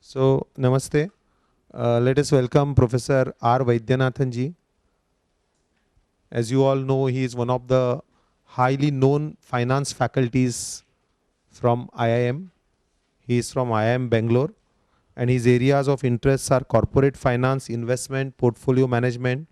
So, Namaste. Let us welcome Professor R. Vaidyanathan ji. As you all know, he is one of the highly known finance faculties from IIM. He is from IIM Bangalore, and his areas of interest are corporate finance, investment, portfolio management,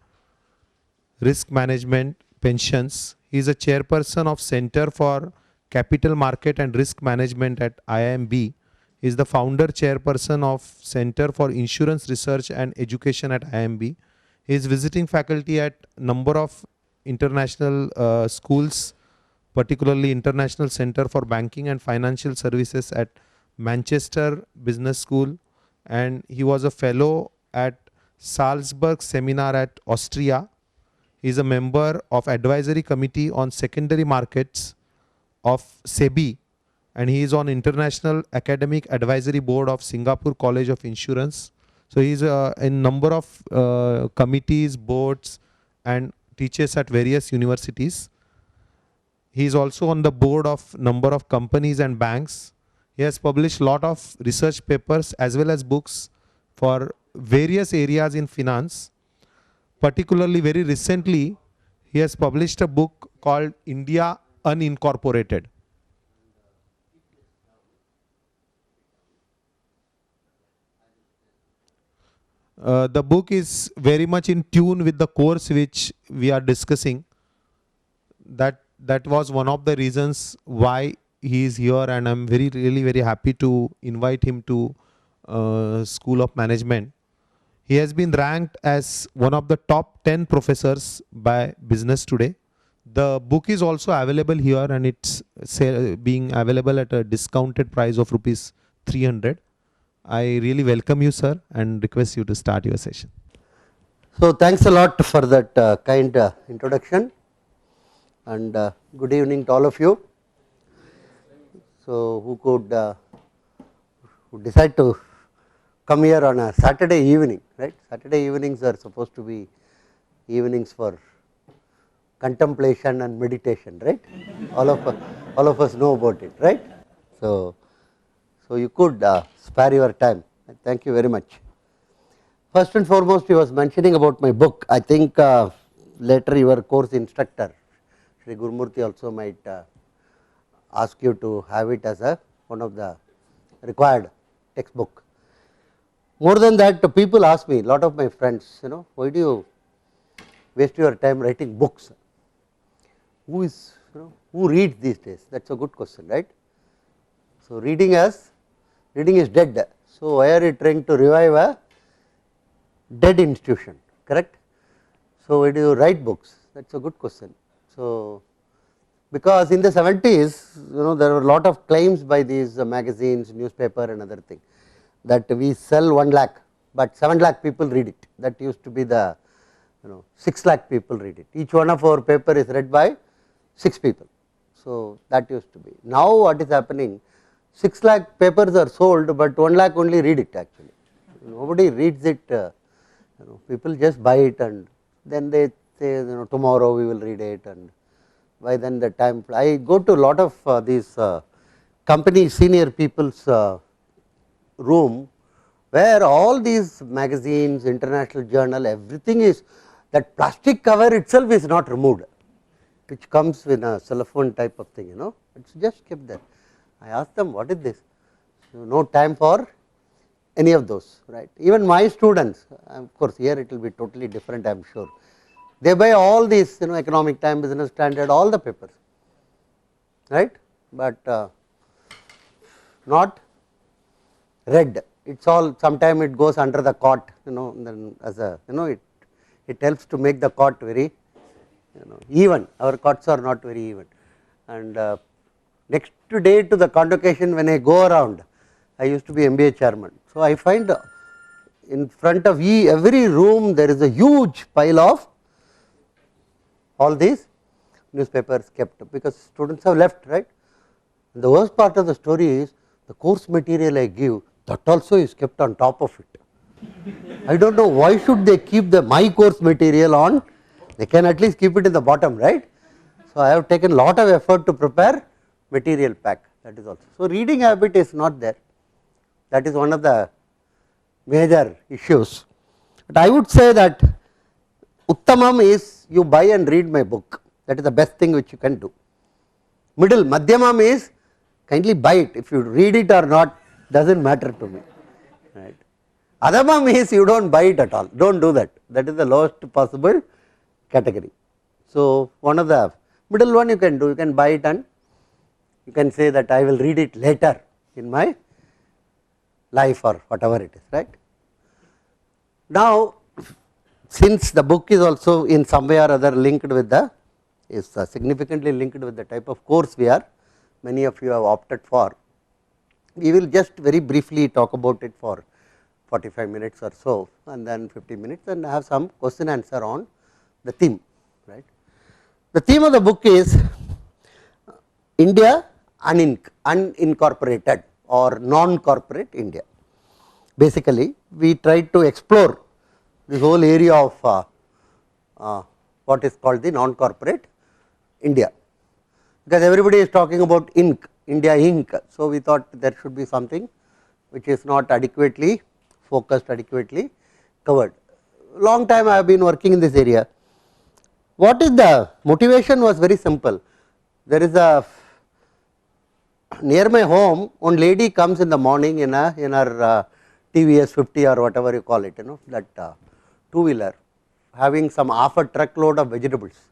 risk management, pensions. He is a chairperson of Center for Capital Market and Risk Management at IIMB. He is the founder chairperson of Center for Insurance Research and Education at IIMB. He is visiting faculty at number of international schools, particularly International Center for Banking and Financial Services at Manchester Business School, and he was a fellow at Salzburg Seminar at Austria. He is a member of advisory committee on secondary markets of SEBI, and he is on International Academic Advisory Board of Singapore College of Insurance. So he is in number of committees, boards, and teaches at various universities. He is also on the board of number of companies and banks. He has published lot of research papers as well as books for various areas in finance. Particularly very recently, he has published a book called India Unincorporated. The book is very much in tune with the course which we are discussing. That was one of the reasons why he is here, and I'm really very happy to invite him to School of Management. He has been ranked as one of the top 10 professors by Business Today. The book is also available here, and it's being available at a discounted price of rupees 300. I really welcome you, sir, and request you to start your session. So, thanks a lot for that kind introduction, and good evening to all of you. So, who could decide to come here on a Saturday evening, right? Saturday evenings are supposed to be evenings for contemplation and meditation, right? all of us know about it, right? So you could spare your time. Thank you very much. First and foremost, he was mentioning about my book. I think later your course instructor, Shri Gurumurthy, also might ask you to have it as one of the required textbook. More than that, people ask me, a lot of my friends, why do you waste your time writing books? Who reads these days? That's a good question, right? So reading is dead. So why are you trying to revive a dead institution? Correct? So why do you write books? That's a good question. So because in the 70s, there were a lot of claims by these magazines, newspaper, and other thing, that we sell 1 lakh, but 7 lakh people read it. That used to be the 6 lakh people read it. Each one of our paper is read by 6 people. So that used to be. Now what is happening? 6 lakh papers are sold, but 1 lakh only read it actually. Nobody reads it. People just buy it, and then they say tomorrow we will read it, and by then the time. I go to a lot of these company senior people's room, where all these magazines, international journal, everything is, that plastic cover itself is not removed, which comes with a cellophane type of thing, it's just kept there. I asked them, what is this? So no time for any of those, right? Even my students, of course here it will be totally different, I am sure. They buy all these, Economic Times, Business Standard, all the papers, right? But not read. It's all, sometime it goes under the cot, then as a, it helps to make the cot very, even. Our cots are not very even. And next day to the convocation, when I go around, I used to be MBA chairman. So I find in front of every room there is a huge pile of all these newspapers kept, because students have left, right? And the worst part of the story is the course material I give, that also is kept on top of it. I don't know why should they keep my course material on, they can at least keep it in the bottom, right? So I have taken lot of effort to prepare material pack, that is also. So reading habit is not there, that is one of the major issues. But I would say that Uttamam is you buy and read my book, that is the best thing which you can do. Middle, Madhyamam is kindly buy it, if you read it or not does not matter to me, right. Adhamam is you do not buy it at all, do not do that, that is the lowest possible category. So, one of the middle one you can do, you can buy it and you can say that I will read it later in my life or whatever it is, right. Now, since the book is also in some way or other linked with the, is significantly linked with the type of course we are, many of you have opted for, we will just very briefly talk about it for 45 minutes or so and then 50 minutes and have some question answer on the theme, right. The theme of the book is India unincorporated or non-corporate India. Basically, we tried to explore this whole area of what is called the non-corporate India, because everybody is talking about Inc, India Inc. So, we thought there should be something which is not adequately focused, adequately covered. Long time I have been working in this area. What is the motivation was very simple. There is a, near my home, one lady comes in the morning in her TVS 50 or whatever you call it, that two-wheeler, having some half a truckload of vegetables.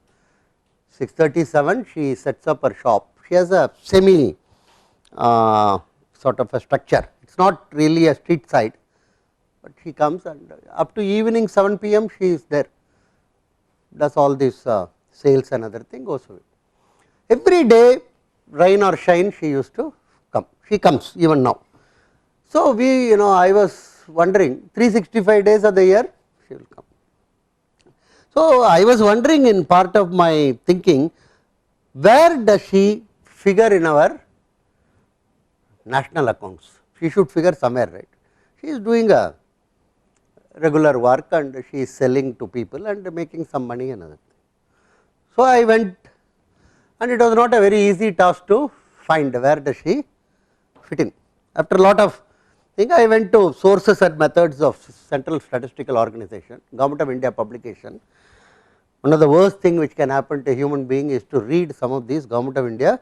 6:37 she sets up her shop. She has a semi sort of a structure. It is not really a street side, but she comes and up to evening 7 PM she is there, does all this sales and other thing, goes away. Every day, rain or shine, she used to come. She comes even now. So, we I was wondering 365 days of the year she will come. So, I was wondering in part of my thinking, where does she figure in our national accounts? She should figure somewhere, right. She is doing a regular work and she is selling to people and making some money and other thing. So, I went and it was not a very easy task to find where does she fit in. After a lot of thing, I went to sources and methods of Central Statistical Organization, Government of India publication. One of the worst thing which can happen to a human being is to read some of these Government of India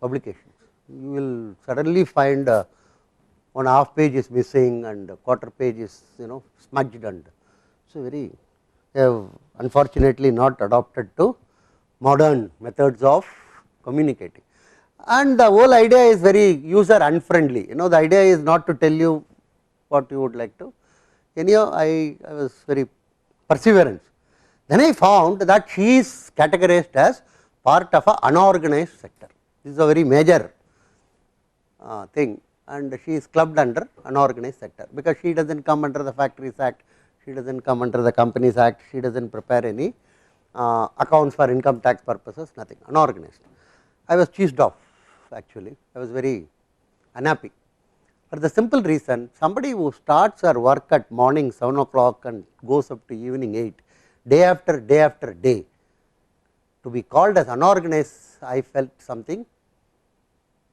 publications. You will suddenly find 1/2 page is missing and quarter page is smudged, and so very, they have unfortunately not adopted to modern methods of communicating. And the whole idea is very user unfriendly, the idea is not to tell you what you would like to. Anyhow, I was very perseverance. Then I found that she is categorized as part of an unorganized sector. This is a very major thing, and she is clubbed under unorganized sector, because she does not come under the Factories Act, she does not come under the Companies Act, she does not prepare any accounts for income tax purposes, nothing, unorganized. I was cheesed off actually, I was very unhappy, for the simple reason, somebody who starts her work at morning 7 o'clock and goes up to evening 8, day after day after day, to be called as unorganized, I felt something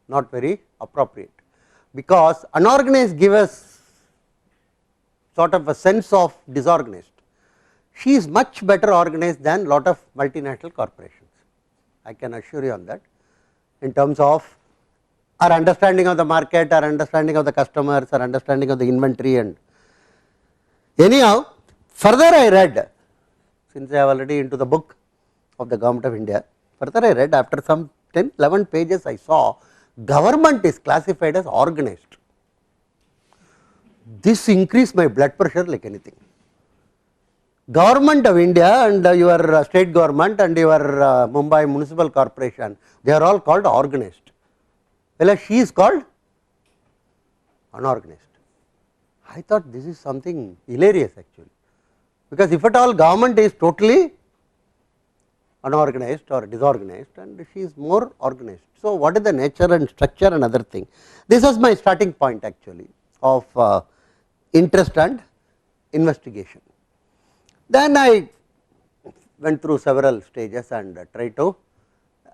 not very appropriate, because unorganized gives us sort of a sense of disorganized. She is much better organized than lot of multinational corporations, I can assure you on that, in terms of our understanding of the market, our understanding of the customers, our understanding of the inventory. And anyhow, further I read, since I have already into the book of the Government of India, further I read, after some 10, 11 pages I saw government is classified as organized. This increased my blood pressure like anything. Government of India and your state government and your Mumbai Municipal Corporation, they are all called organized, whereas she is called unorganized. I thought this is something hilarious actually, because if at all government is totally unorganized or disorganized and she is more organized. So, what is the nature and structure and other thing? This was my starting point actually of interest and investigation. Then I went through several stages and tried to,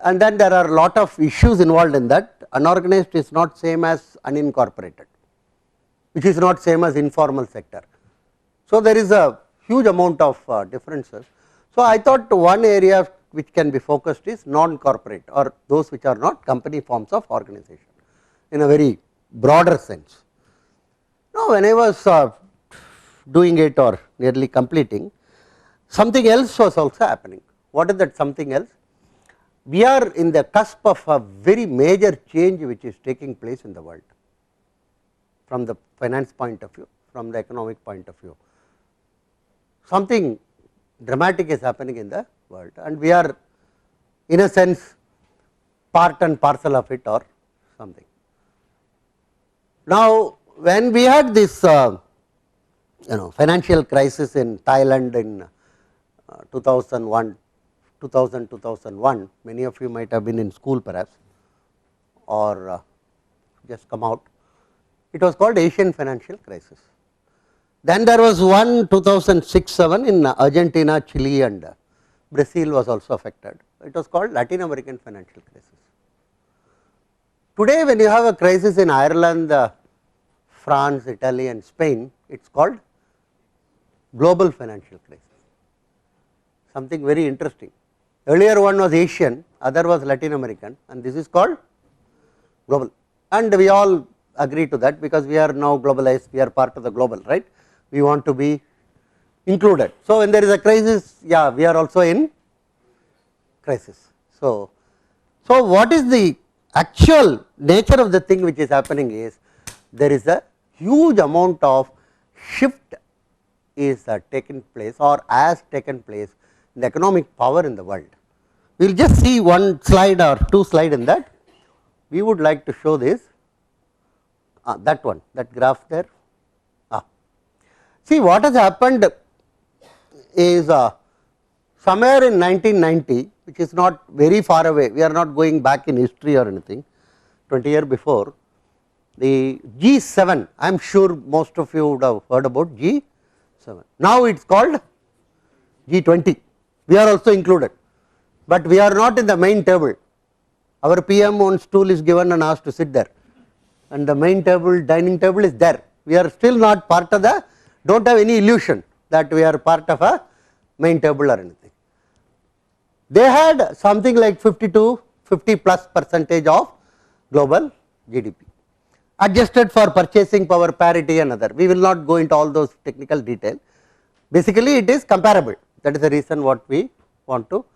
and then there are a lot of issues involved in that. Unorganized is not same as unincorporated. which is not same as informal sector. So, there is a huge amount of differences. So, I thought one area which can be focused is non-corporate or those which are not company forms of organization in a very broader sense. Now, when I was doing it or nearly completing, something else was also happening. What is that something else? We are in the cusp of a very major change which is taking place in the world from the finance point of view, from the economic point of view. Something dramatic is happening in the world, and we are in a sense part and parcel of it or something. Now, when we had this financial crisis in Thailand in 2001, many of you might have been in school perhaps or just come out. It was called Asian financial crisis. Then there was one 2006-07 in Argentina, Chile and Brazil was also affected. It was called Latin American financial crisis. Today when you have a crisis in Ireland, France, Italy and Spain, it is called global financial crisis, something very interesting. Earlier one was Asian, other was Latin American, and this is called global, and we all agree to that because we are now globalized, we are part of the global, right. We want to be included. So, when there is a crisis, yeah, we are also in crisis. So, what is the actual nature of the thing which is happening is there is a huge amount of shift is taken place or has taken place in the economic power in the world. We will just see one slide or two slide in that. We would like to show this, that one, that graph there. See what has happened is somewhere in 1990, which is not very far away, we are not going back in history or anything, 20 years before, the G7, I am sure most of you would have heard about G7. Now it is called G20, we are also included, but we are not in the main table. Our PM on stool is given and asked to sit there, and the main table, dining table is there. We are still not part of the, do not have any illusion that we are part of a main table or anything. They had something like 50 plus percentage of global GDP, adjusted for purchasing power parity and other. We will not go into all those technical detail. Basically it is comparable, that is the reason what we want to,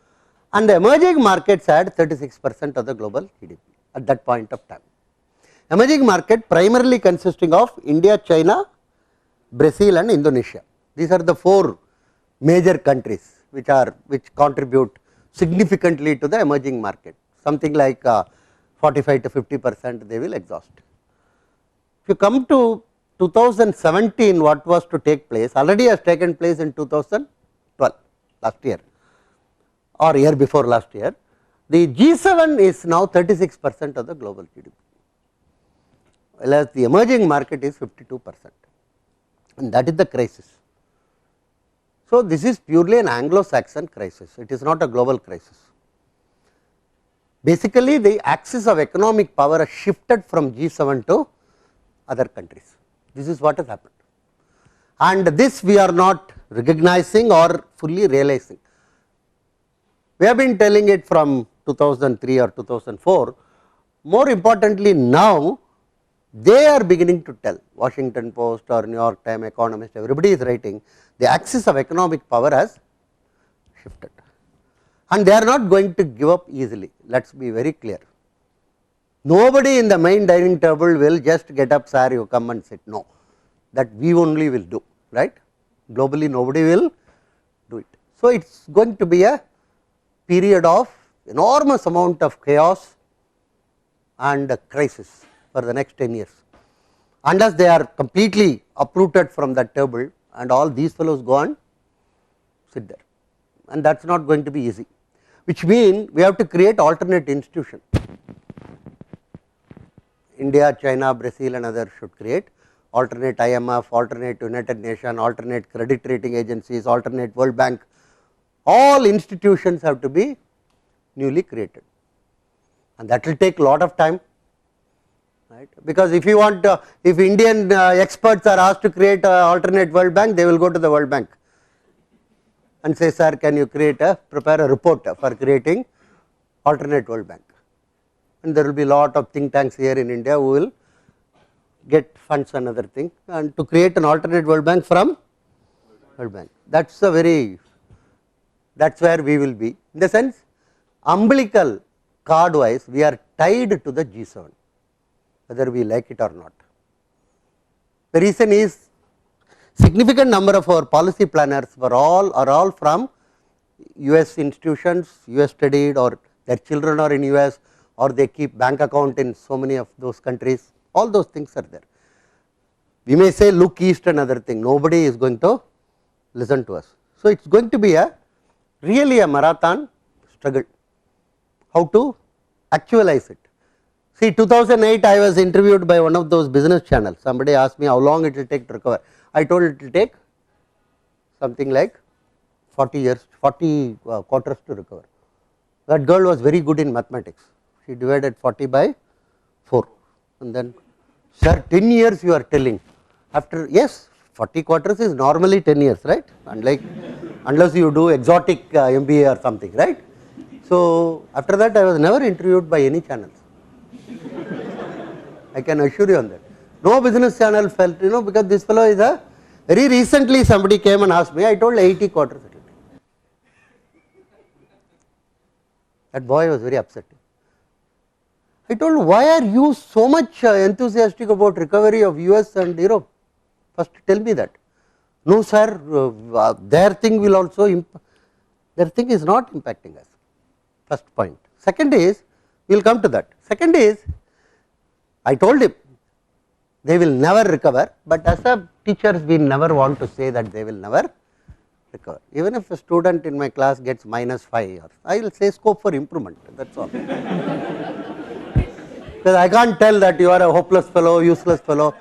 and the emerging markets had 36% of the global GDP at that point of time. Emerging market primarily consisting of India, China, Brazil and Indonesia. These are the four major countries which contribute significantly to the emerging market, something like 45 to 50% they will exhaust. If you come to 2017, what was to take place already has taken place in 2012, last year or year before last year. The G7 is now 36% of the global GDP, whereas the emerging market is 52%, and that is the crisis. So, this is purely an Anglo-Saxon crisis, it is not a global crisis. Basically the axis of economic power has shifted from G7 to other countries. This is what has happened, and this we are not recognizing or fully realizing. We have been telling it from 2003 or 2004. More importantly, now they are beginning to tell, Washington Post or New York Times, Economist, everybody is writing, the axis of economic power has shifted, and they are not going to give up easily. Let us be very clear. Nobody in the main dining table will just get up, sir, you come and sit. No, that we only will do, right. Globally nobody will do it. So, it is going to be a period of enormous amount of chaos and crisis for the next 10 years, unless they are completely uprooted from that table and all these fellows go and sit there, and that is not going to be easy, which means we have to create alternate institution. India, China, Brazil and others should create alternate IMF, alternate United Nations, alternate credit rating agencies, alternate World Bank. All institutions have to be newly created, and that will take a lot of time. right, because if you want if Indian experts are asked to create an alternate World Bank, they will go to the World Bank and say, sir, can you prepare a report for creating alternate World Bank, and there will be lot of think tanks here in India who will get funds and other thing, and to create an alternate World Bank from World Bank. That is a very, that is where we will be, in the sense umbilical cord wise we are tied to the G7, whether we like it or not. The reason is significant number of our policy planners are all from US institutions, US studied, or their children are in US, or they keep bank account in so many of those countries, all those things are there. We may say look east and other thing, nobody is going to listen to us. So it is going to be a really a marathon struggle, how to actualize it. See, 2008 I was interviewed by one of those business channels, somebody asked me how long it will take to recover. I told it will take something like 40 years, 40 quarters to recover. That girl was very good in mathematics, she divided 40 by 4, and then, sir, 10 years you are telling, after, yes, 40 quarters is normally 10 years, right, unlike, unless you do exotic MBA or something, right. So after that I was never interviewed by any channels, I can assure you on that. No business channel felt, because this fellow is a, very recently somebody came and asked me, I told 80 quarters. That boy was very upset. I told, why are you so much enthusiastic about recovery of US and Europe? First tell me that. No sir, their thing will also, their thing is not impacting us, first point. Second is, we will come to that. Second is, I told him, they will never recover, but as a teachers we never want to say that they will never recover. Even if a student in my class gets -5, or I will say scope for improvement, that is all. Because I can't tell that you are a hopeless fellow, useless fellow.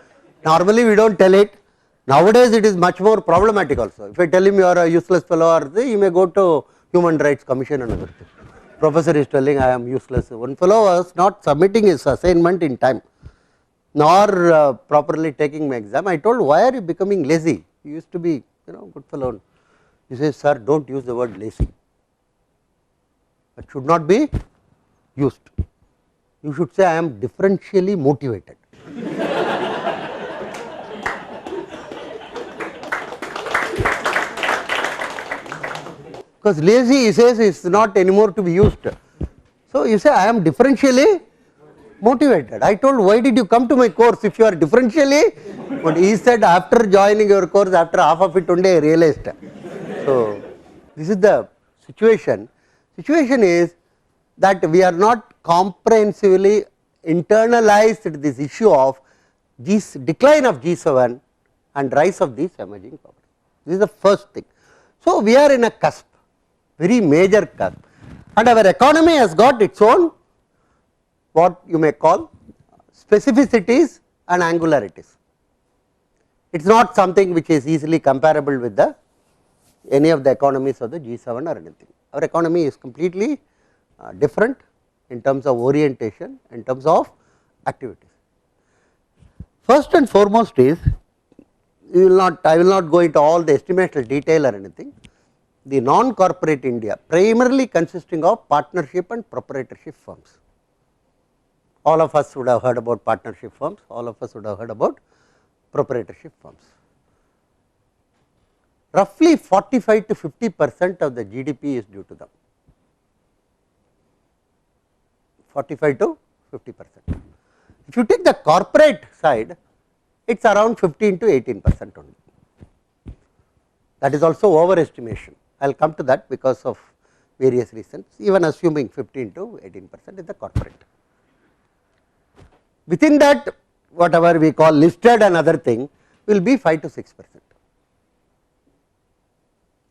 Normally we do not tell it. Nowadays it is much more problematic also. If I tell him you are a useless fellow, or he may go to Human Rights Commission and other thing. Professor is telling I am useless. One fellow was not submitting his assignment in time, nor properly taking my exam. I told, why are you becoming lazy? You used to be, good fellow. He says, sir, do not use the word lazy. It should not be used. You should say I am differentially motivated. Because lazy, he says, is not anymore to be used. So you say I am differentially motivated. I told, why did you come to my course if you are differentially? But he said, after joining your course, after half of it only I realized. So this is the situation. Situation is that we are not comprehensively internalized this issue of this decline of G7 and rise of these emerging powers. This is the first thing. So we are in a cusp, very major cusp, and our economy has got its own, what you may call, specificities and angularities. It is not something which is easily comparable with the any of the economies of the G7 or anything. Our economy is completely different in terms of orientation, in terms of activities. First and foremost is, I will not go into all the estimational detail or anything. The non-corporate India primarily consisting of partnership and proprietorship firms. All of us would have heard about partnership firms, all of us would have heard about proprietorship firms. Roughly 45 to 50% of the GDP is due to them, 45 to 50%. If you take the corporate side, it is around 15 to 18% only. That is also overestimation. I will come to that because of various reasons, even assuming 15 to 18% is the corporate. Within that, whatever we call listed and other thing will be 5 to 6%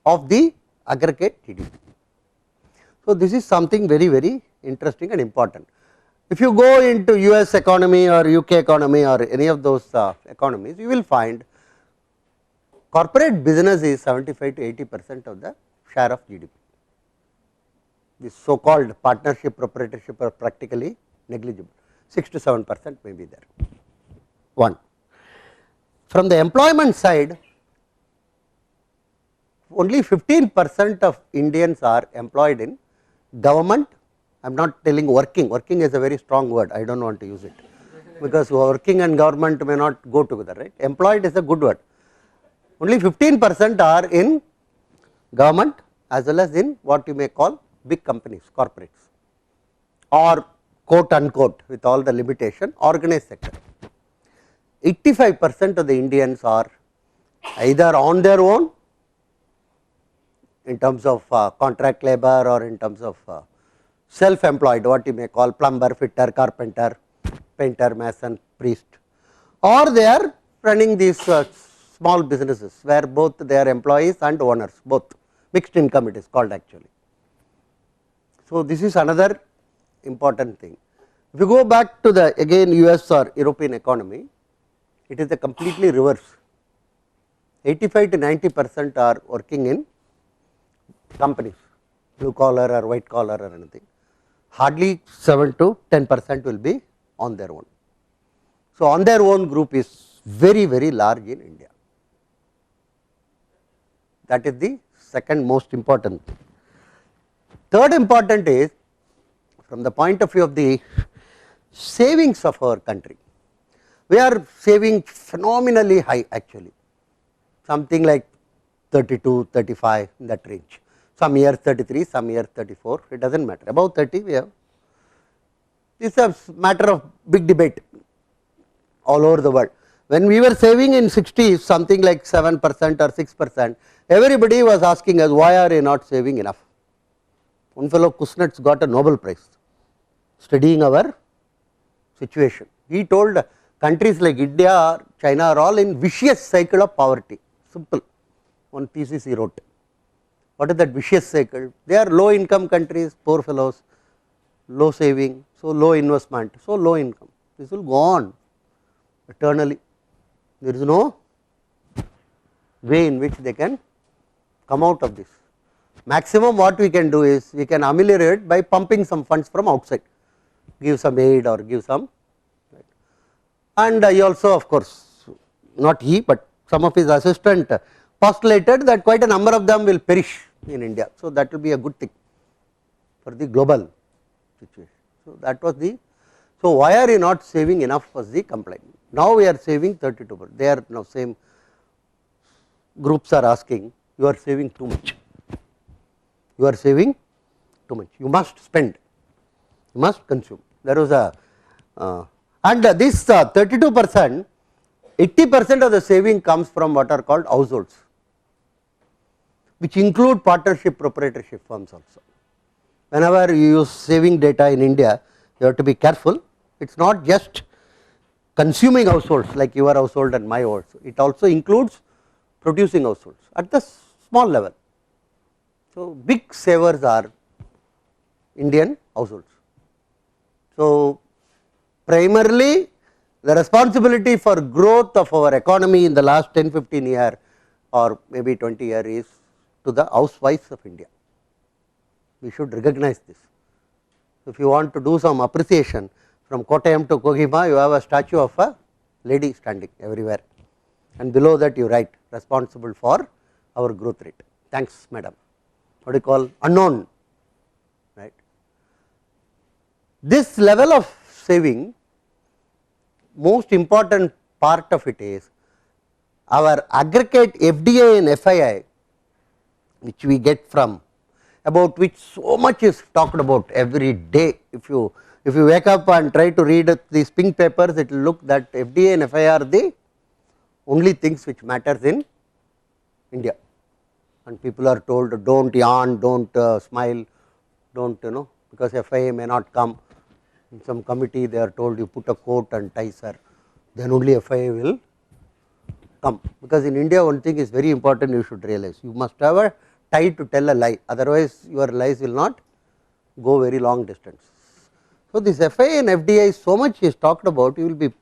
of the aggregate GDP. So this is something very, very interesting and important. If you go into US economy or UK economy or any of those economies, you will find corporate business is 75 to 80% of the share of GDP. This so called partnership, proprietorship are practically negligible. 6 to 7% may be there. One. From the employment side, only 15% of Indians are employed in government. I am not telling working, working is a very strong word, I do not want to use it, because working and government may not go together, right. Employed is a good word. Only 15% are in government as well as in what you may call big companies, corporates, or quote unquote with all the limitation organized sector. 85% of the Indians are either on their own in terms of contract labor or in terms of self employed, what you may call plumber, fitter, carpenter, painter, mason, priest, or they are running these small businesses where both they are employees and owners, both mixed income it is called actually. So, this is another important thing. If you go back to the again US or European economy, it is a completely reverse. 85 to 90% are working in companies, blue collar or white collar or anything. Hardly 7 to 10% will be on their own. So, on their own group is very, very large in India. That is the second most important thing. Third important is from the point of view of the savings of our country. We are saving phenomenally high actually, something like 32, 35 in that range. Some years 33, some years 34, it does not matter, above 30 we have. This is a matter of big debate all over the world. When we were saving in 60s something like 7% or 6%, everybody was asking us, why are you not saving enough? One fellow Kuznets got a Nobel Prize studying our situation. He told countries like India, China are all in vicious cycle of poverty, simple, one thesis he wrote. What is that vicious cycle? They are low income countries, poor fellows, low saving, so low investment, so low income. This will go on eternally. There is no way in which they can come out of this. Maximum what we can do is we can ameliorate by pumping some funds from outside, give some aid or give some, right. And he also of course, not he but some of his assistant postulated that quite a number of them will perish in India. So, that will be a good thing for the global situation. So, that was the, so why are you not saving enough was the complaint. Now, we are saving 32%, they are now same groups are asking you are saving too much, you are saving too much, you must spend, you must consume. There was a and this 32%, 80% of the saving comes from what are called households, which include partnership proprietorship firms also. Whenever you use saving data in India, you have to be careful. It is not just consuming households like your household and my household, it also includes producing households at the small level. So, big savers are Indian households. So, primarily the responsibility for growth of our economy in the last 10-15 years or maybe 20 years is to the housewives of India. We should recognize this. If you want to do some appreciation, from Kottayam to Kohima you have a statue of a lady standing everywhere, and below that you write responsible for our growth rate. Thanks madam. What do you call unknown, right? This level of saving, most important part of it is our aggregate FDI and FII which we get from, about which so much is talked about every day. If you wake up and try to read these pink papers, it will look that FDI and FII are the only things which matters in India, and people are told do not yawn, do not smile, do not because FII may not come. In some committee they are told you put a coat and tie sir, then only FII will come, because in India one thing is very important you should realize, you must have a tie to tell a lie, otherwise your lies will not go very long distance. So, this FII and FDI so much is talked about, you will be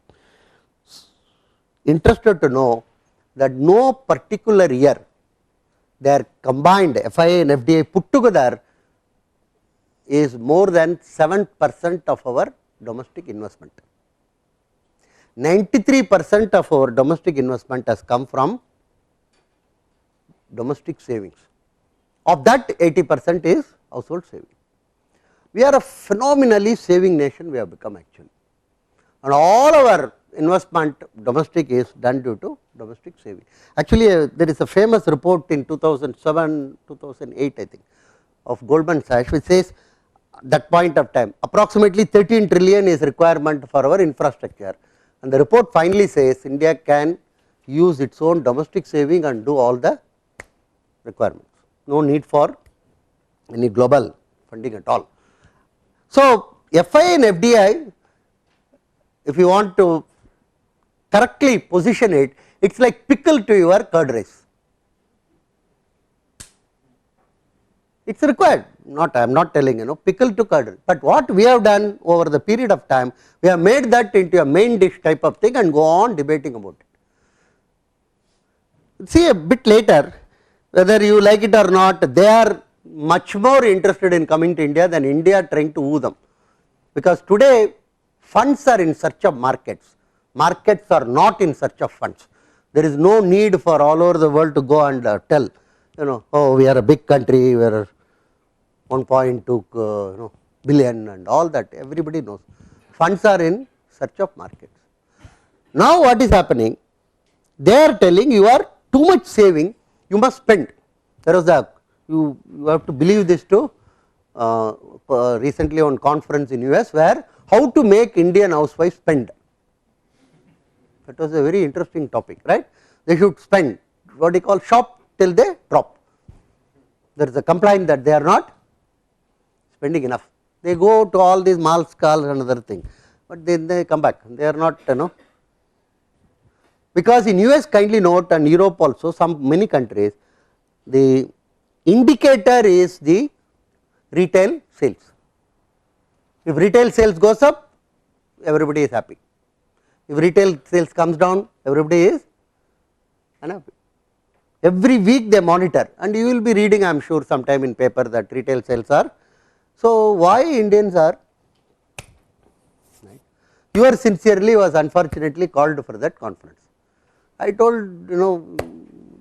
interested to know that no particular year their combined FII and FDI put together is more than 7% of our domestic investment. 93% of our domestic investment has come from domestic savings. Of that, 80% is household saving. We are a phenomenally saving nation we have become actually, and all our investment domestic is done due to domestic saving. Actually, there is a famous report in 2007, 2008 I think of Goldman Sachs which says that point of time approximately 13 trillion is requirement for our infrastructure, and the report finally says India can use its own domestic saving and do all the requirements, no need for any global funding at all. So, FI and FDI, if you want to correctly position it, it is like pickle to your curd rice. It is required, not I am not telling pickle to curd, but what we have done over the period of time, we have made that into a main dish type of thing and go on debating about it. See a bit later, whether you like it or not, they are much more interested in coming to India than India trying to woo them, because today funds are in search of markets, markets are not in search of funds. There is no need for all over the world to go and tell oh we are a big country, we are 1.2 billion and all that, everybody knows funds are in search of markets. Now what is happening, they are telling you are too much saving, you must spend. There was a you have to believe this too, recently on conference in US where how to make Indian housewives spend. That was a very interesting topic, right? They should spend, what they call shop till they drop. There is a complaint that they are not spending enough. They go to all these malls, calls and other thing, but then they come back, they are not because in US kindly note and Europe also many countries, the indicator is the retail sales. If retail sales goes up, everybody is happy. If retail sales comes down, everybody is unhappy. Every week they monitor, and you will be reading I am sure sometime in paper that retail sales are. So why Indians are, right? Yours sincerely was unfortunately called for that conference. I told you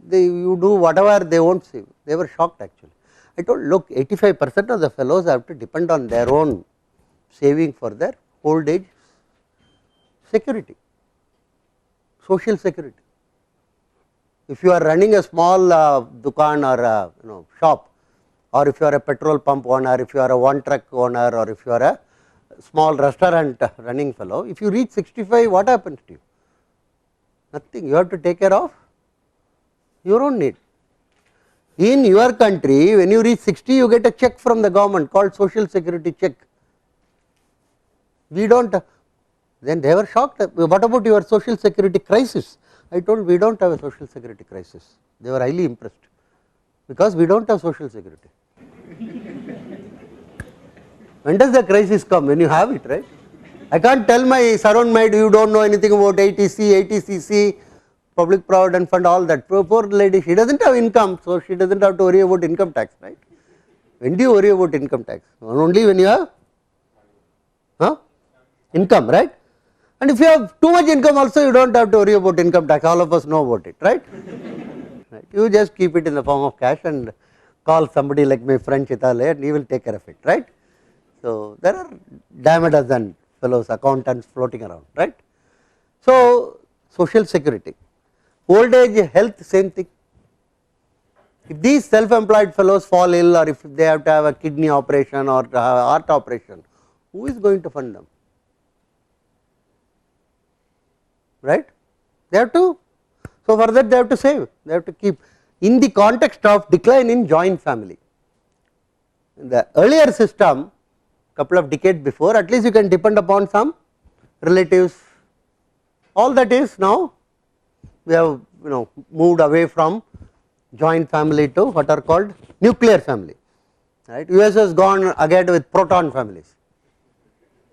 do whatever they won't save, they were shocked actually. I told look 85% of the fellows have to depend on their own saving for their old age security, social security. If you are running a small dukan or shop, or if you are a petrol pump owner, if you are a one truck owner, or if you are a small restaurant running fellow, if you reach 65, what happens to you? Nothing, you have to take care of your own need. In your country, when you reach 60, you get a check from the government called social security check. We don't, then they were shocked, what about your social security crisis? I told we do not have a social security crisis, they were highly impressed because we do not have social security. When does the crisis come? When you have it, right? I can't tell my surround mate you do not know anything about ATC, ATCC, public provident fund, all that. Poor lady, she does not have income, so she does not have to worry about income tax, right? When do you worry about income tax? Only when you have income, right? And if you have too much income also, you do not have to worry about income tax, all of us know about it, right? Right. You just keep it in the form of cash and call somebody like my friend Chitale and he will take care of it, right? So there are damn a dozen fellows, accountants floating around, right? So social security, old age health, same thing. If these self-employed fellows fall ill, or if they have to have a kidney operation or heart operation, who is going to fund them? Right? They have to, so for that they have to save, they have to keep. In the context of decline in joint family, in the earlier system, couple of decades before, at least you can depend upon some relatives. All that is now we have moved away from joint family to what are called nuclear family, right? US has gone ahead with proton families,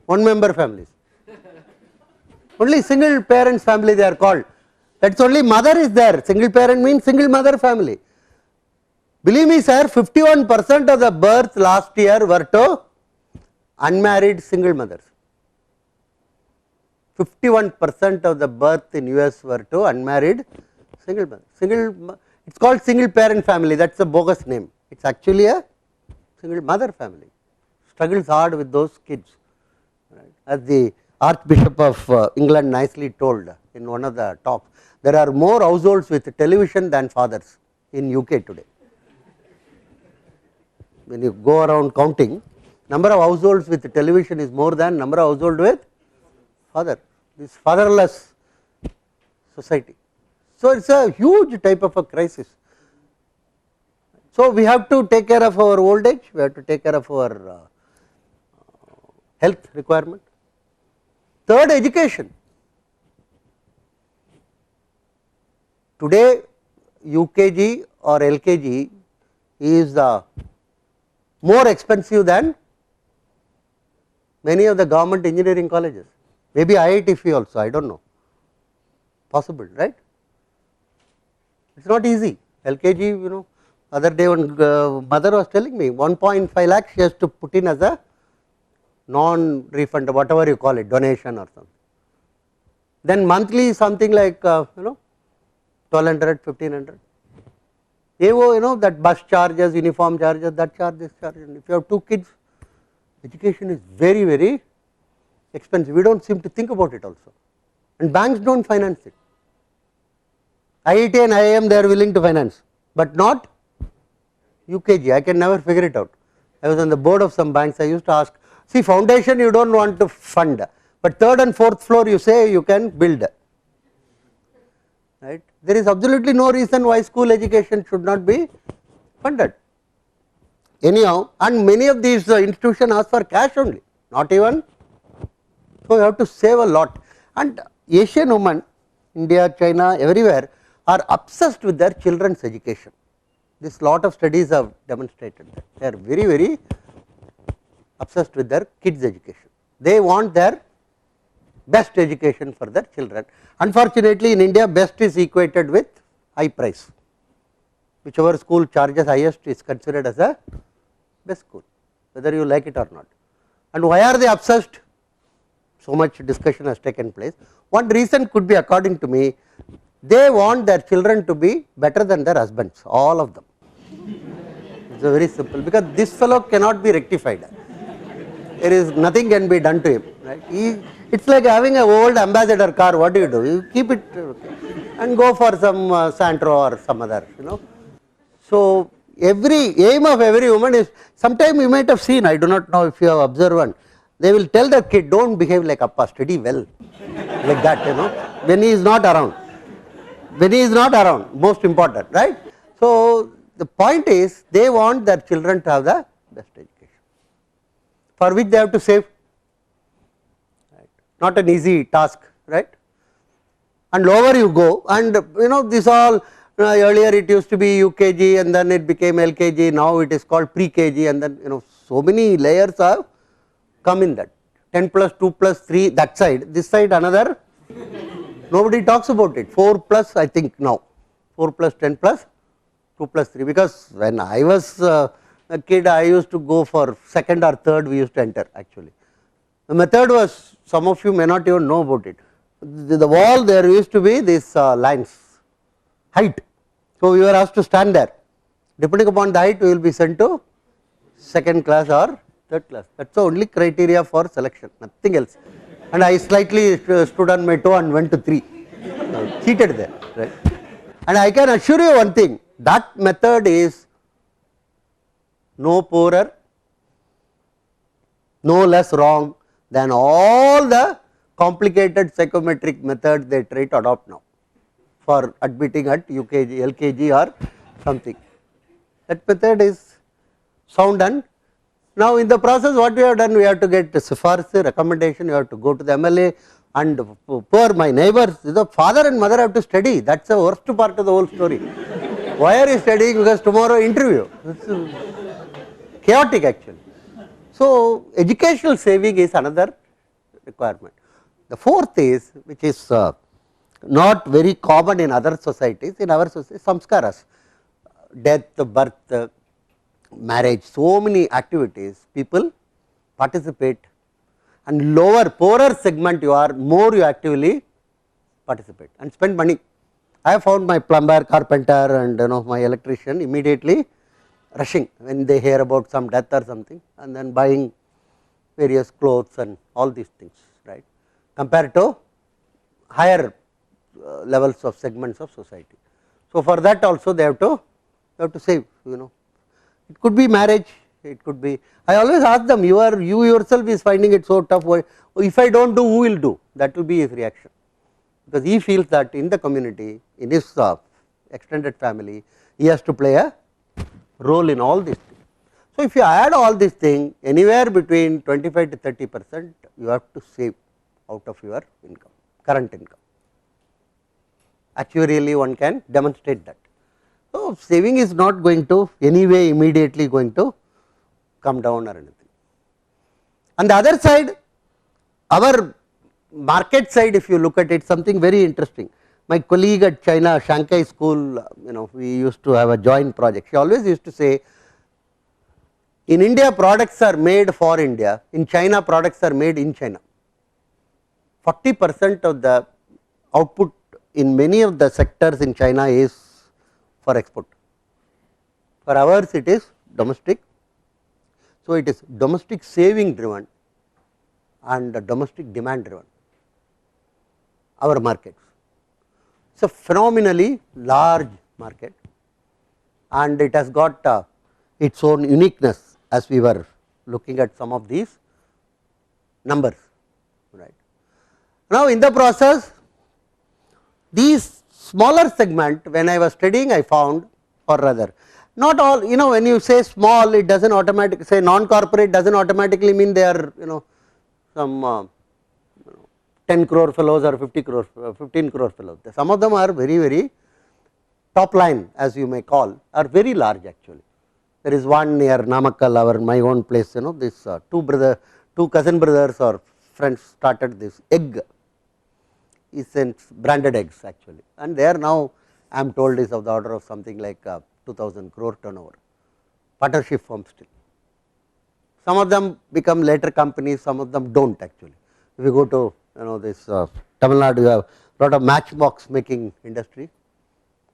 one member families, only single parents family they are called, that is only mother is there, single parent means single mother family. Believe me sir, 51% of the births last year were to unmarried single mothers. 51% of the birth in US were to unmarried single mother. It's called single parent family, that's a bogus name. It's actually a single mother family. Struggles hard with those kids. Right. As the Archbishop of England nicely told in one of the talks, there are more households with television than fathers in UK today. When you go around counting, number of households with television is more than number of households with father. This fatherless society. So, it is a huge type of a crisis. So, we have to take care of our old age, we have to take care of our health requirement. Third, education. Today UKG or LKG is more expensive than many of the government engineering colleges, maybe IIT fee also, I do not know, possible, right. It is not easy. LKG, you know, other day one mother was telling me 1.5 lakh she has to put in as a non-refund, whatever you call it, donation or something. Then monthly something like 1200, 1500. AO, you know, that bus charges, uniform charges, that charge, this charge. And if you have 2 kids, education is very, very expensive. We do not seem to think about it also, and banks do not finance it. IIT and IIM they are willing to finance, but not UKG. I can never figure it out. I was on the board of some banks. I used to ask, see, foundation you do not want to fund, but 3rd and 4th floor you say you can build, right. There is absolutely no reason why school education should not be funded. Anyhow, and many of these institutions ask for cash only, not even. So, you have to save a lot, and Asian women, India, China, everywhere are obsessed with their children's education. This lot of studies have demonstrated that they are very, very obsessed with their kids' education. They want their best education for their children. Unfortunately, in India, best is equated with high price. Whichever school charges highest is considered as a best school, whether you like it or not. And why are they obsessed? So much discussion has taken place. One reason could be, according to me, they want their children to be better than their husbands, all of them. It is very simple, because this fellow cannot be rectified. There is nothing can be done to him, right. It is like having an old ambassador car. What do? You keep it and go for some Santro or some other, you know. So, every aim of every woman is, sometime you might have seen, I do not know if you have observed one, they will tell their kid, don't behave like Appa, study well, like that, you know, when he is not around. When he is not around, most important, right. So, the point is, they want their children to have the best education, for which they have to save, right. Not an easy task, right. And lower you go, and you know, this all earlier it used to be UKG, and then it became LKG, now it is called pre-KG, and then, you know, so many layers have come in that, 10 plus 2 plus 3 that side, this side another, nobody talks about it, 4 plus I think now, 4 plus 10 plus 2 plus 3, because when I was a kid I used to go for 2nd or 3rd we used to enter actually. The method was, some of you may not even know about it, the wall there used to be these lines, height, so we were asked to stand there, depending upon the height we will be sent to 2nd class or 3rd class, that is the only criteria for selection, nothing else. And I slightly stood on my toe and went to 3, cheated there, right. And I can assure you one thing, that method is no poorer, no less wrong than all the complicated psychometric methods they try to adopt now for admitting at UKG, LKG or something. That method is sound, and now in the process what we have done, we have to get sifarsi, recommendation, you have to go to the MLA, and poor my neighbors, the father and mother have to study, that is the worst part of the whole story. Why are you studying? Because tomorrow interview, it's chaotic actually. So, educational saving is another requirement. The fourth is, which is not very common in other societies, in our society, samskaras, death, birth, marriage, so many activities people participate, and lower poorer segment you are, more you actively participate and spend money. I have found my plumber, carpenter and my electrician immediately rushing when they hear about some death or something, and then buying various clothes and all these things, right, compared to higher levels of segments of society. So, for that also they have to save, it could be marriage, it could be, I always ask them, you yourself is finding it so tough, why, if I do not do, who will do, that will be his reaction, because he feels that in the community, in his extended family, he has to play a role in all these things. So, if you add all these things, anywhere between 25 to 30% you have to save out of your income, current income. Actuarially one can demonstrate that. So, saving is not going to anyway immediately going to come down or anything. On the other side, our market side, if you look at it, something very interesting. My colleague at China Shanghai school, we used to have a joint project. She always used to say, in India products are made for India, in China products are made in China. 40% of the output in many of the sectors in China is for export. For ours it is domestic. So, it is domestic saving driven and domestic demand driven, our markets. It is a phenomenally large market, and it has got its own uniqueness, as we were looking at some of these numbers, right. Now, in the process, these smaller segment, when I was studying, I found, or rather not all, when you say small, it does not automatically say non-corporate, does not automatically mean they are some 10 crore fellows or 50 crore 15 crore fellows. Some of them are very, very top line, as you may call, are very large actually. There is one near Namakkal, my own place, this two cousin brothers or friends started this egg, essence branded eggs actually, and they are now, I am told, is of the order of something like 2000 crore turnover, partnership firm still. Some of them become later companies, some of them do not actually. If you go to this Tamil Nadu, you have lot of matchbox making industry,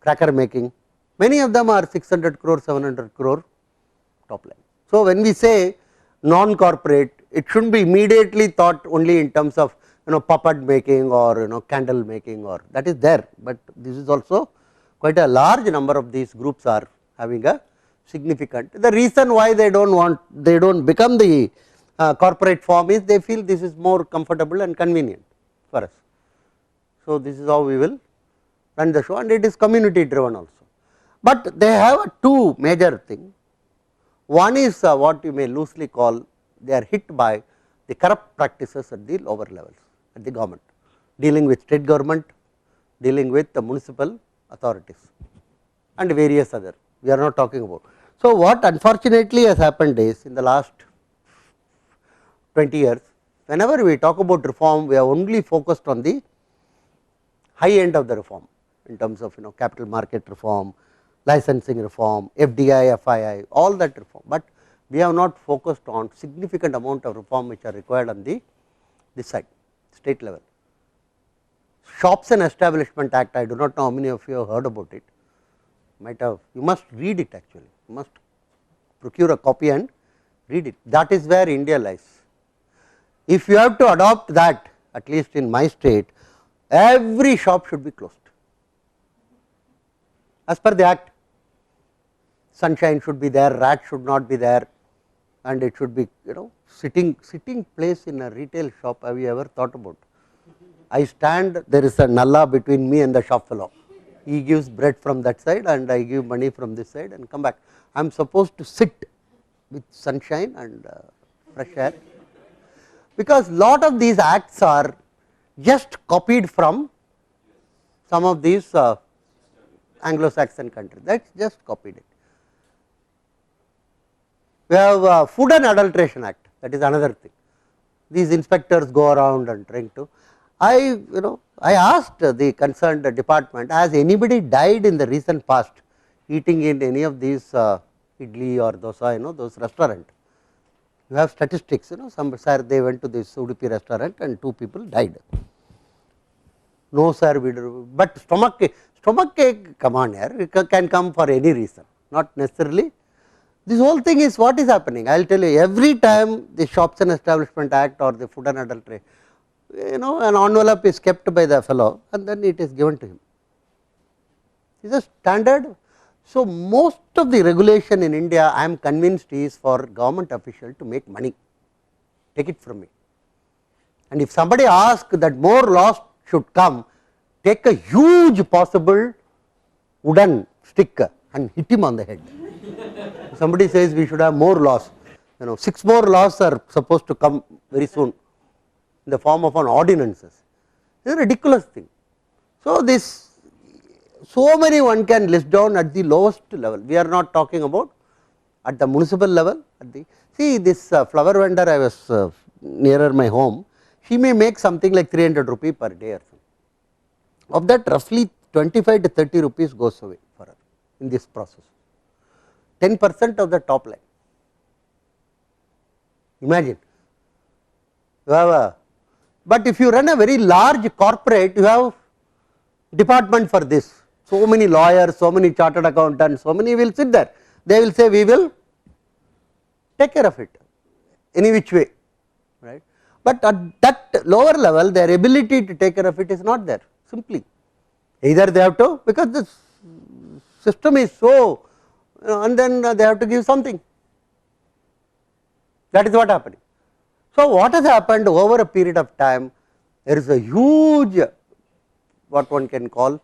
cracker making, many of them are 600 crore, 700 crore top line. So, when we say non-corporate, it should not be immediately thought only in terms of puppet making or candle making, or that is there, but this is also quite a large number of these groups are having a significant. The reason why they do not become the corporate form is they feel this is more comfortable and convenient for us. So, this is how we will run the show, and it is community driven also, but they have two major things. One is what you may loosely call, they are hit by the corrupt practices at the lower levels, at the government, dealing with state government, dealing with the municipal authorities and various other, we are not talking about. So, what unfortunately has happened is, in the last 20 years, whenever we talk about reform, we have only focused on the high end of the reform, in terms of capital market reform, licensing reform, FDI, FII, all that reform, but we have not focused on significant amount of reform which are required on this side, state level. Shops and Establishment Act, I do not know how many of you have heard about it, might have, you must read it actually, you must procure a copy and read it, that is where India lies. If you have to adopt that, at least in my state, every shop should be closed as per the act. Sunshine should be there, rat should not be there, and it should be sitting place in a retail shop. Have you ever thought about? I stand, there is a nalla between me and the shop fellow, he gives bread from that side and I give money from this side and come back. I am supposed to sit with sunshine and fresh air, because lot of these acts are just copied from some of these Anglo-Saxon countries, that is just copied it. We have Food and Adulteration Act, that is another thing. These inspectors go around and trying to, I asked the concerned department, has anybody died in the recent past eating in any of these idli or dosa, those restaurant? You have statistics, some sir they went to this Udupi restaurant and 2 people died. No sir, we do, but stomach ache, come on here, it can come for any reason, not necessarily. This whole thing is what is happening. I will tell you, every time the Shops and Establishment Act or the Food and Adultery, an envelope is kept by the fellow and then it is given to him. It is a standard. So, most of the regulation in India, I am convinced, is for government official to make money, take it from me. And if somebody asks that more laws should come, take a huge possible wooden stick and hit him on the head. Somebody says we should have more laws, 6 more laws are supposed to come very soon in the form of an ordinances. It is a ridiculous thing. So, so many one can list down at the lowest level. We are not talking about at the municipal level. See this flower vendor, I was nearer my home, she may make something like 300 rupees per day or something. Of that, roughly 25 to 30 rupees goes away for her in this process, 10% of the top line. Imagine, you have but if you run a very large corporate, you have department for this, so many lawyers, so many chartered accountants, so many will sit there, they will say we will take care of it any which way, right. But at that lower level, their ability to take care of it is not there, simply either they have to, because the system is so, and then they have to give something, that is what happening. So, what has happened over a period of time, there is a huge what one can call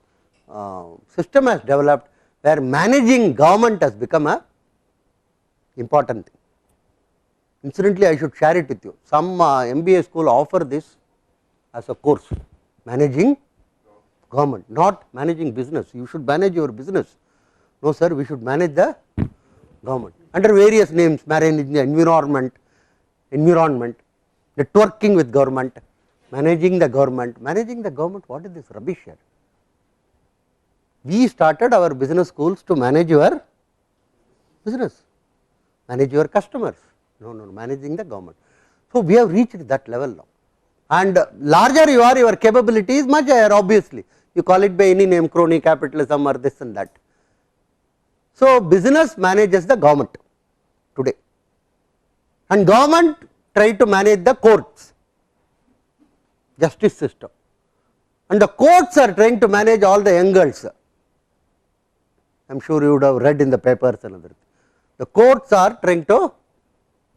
system has developed where managing government has become a important thing. Incidentally, I should share it with you, some MBA school offer this as a course, managing government, not managing business. You should manage your business. No sir, we should manage the government under various names, managing the environment, networking with government, managing the government, what is this rubbish here? We started our business schools to manage your business, manage your customers, no, managing the government. So, we have reached that level now, and larger you are, your capability is much higher, obviously, you call it by any name, crony capitalism or this and that. So, business manages the government today, and government try to manage the courts, justice system, and the courts are trying to manage all the young girls. I am sure you would have read in the papers and other things. The courts are trying to,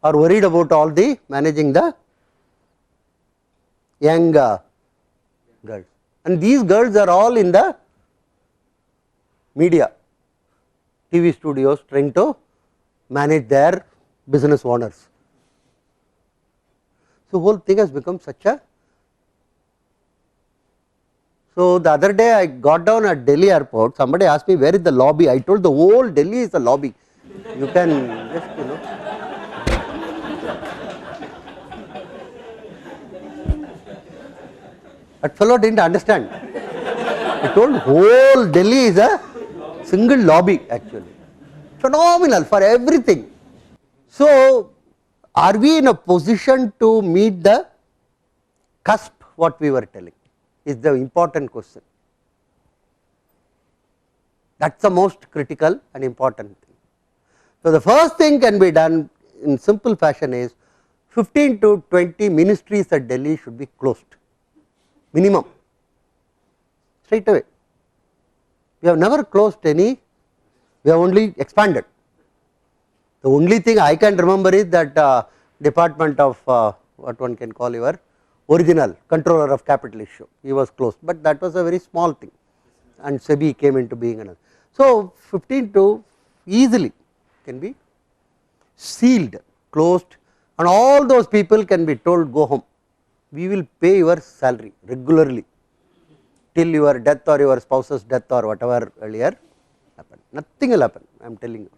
are worried about all the managing the young girls, and these girls are all in the media, TV studios, trying to manage their business owners. So, whole thing has become such a. So, the other day I got down at Delhi airport, somebody asked me where is the lobby, I told the whole Delhi is a lobby, you can just That fellow did not understand, he told whole Delhi is a single lobby actually, phenomenal for everything. So, are we in a position to meet the cusp what we were telling is the important question. That is the most critical and important thing. So, the first thing can be done in simple fashion is 15 to 20 ministries at Delhi should be closed minimum straight away. We have never closed any, we have only expanded. The only thing I can remember is that department of what one can call your original controller of capital issue, he was closed, but that was a very small thing and SEBI came into being another. So, 15 to easily can be sealed, closed, and all those people can be told go home, we will pay your salary regularly till your death or your spouse's death or whatever earlier happened, nothing will happen, I am telling you.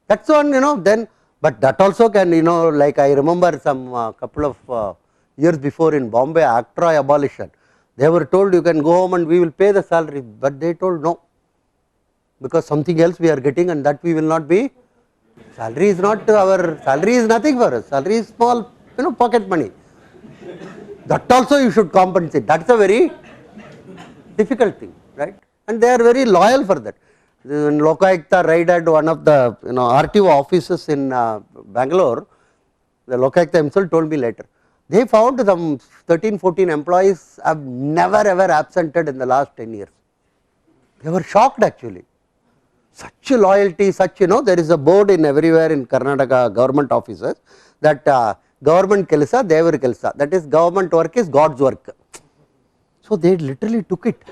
That is one then, but that also can like I remember some couple of years before in Bombay octroi abolition, they were told you can go home and we will pay the salary, but they told no, because something else we are getting and that we will not be Salary is not our, salary is nothing for us, salary is small, pocket money. That also you should compensate, that is a very difficult thing, right, and they are very loyal for that. When Lokayukta raided one of the RTO offices in Bangalore, the Lokayukta himself told me later, they found some 13-14 employees have never ever absented in the last 10 years. They were shocked actually. Such loyalty, such there is a board in everywhere in Karnataka government offices that government kelsa, devar kelsa, that is government work is God's work. So they literally took it.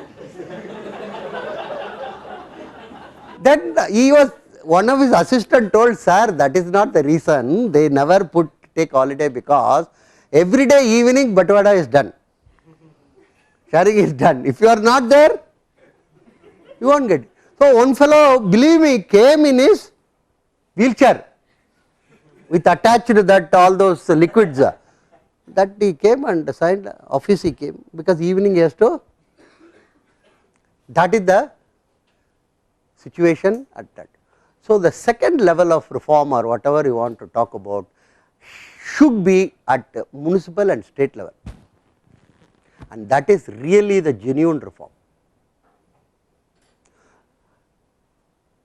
Then he was, one of his assistant told, sir, that is not the reason they never take holiday, because every day evening Batwada is done, sharing is done. If you are not there, you won't get it. So one fellow, believe me, came in his wheelchair with attached to that all those liquids, that he came and signed, office he came, because evening he has to, that is the situation at that. So the second level of reform or whatever you want to talk about should be at municipal and state level, and that is really the genuine reform.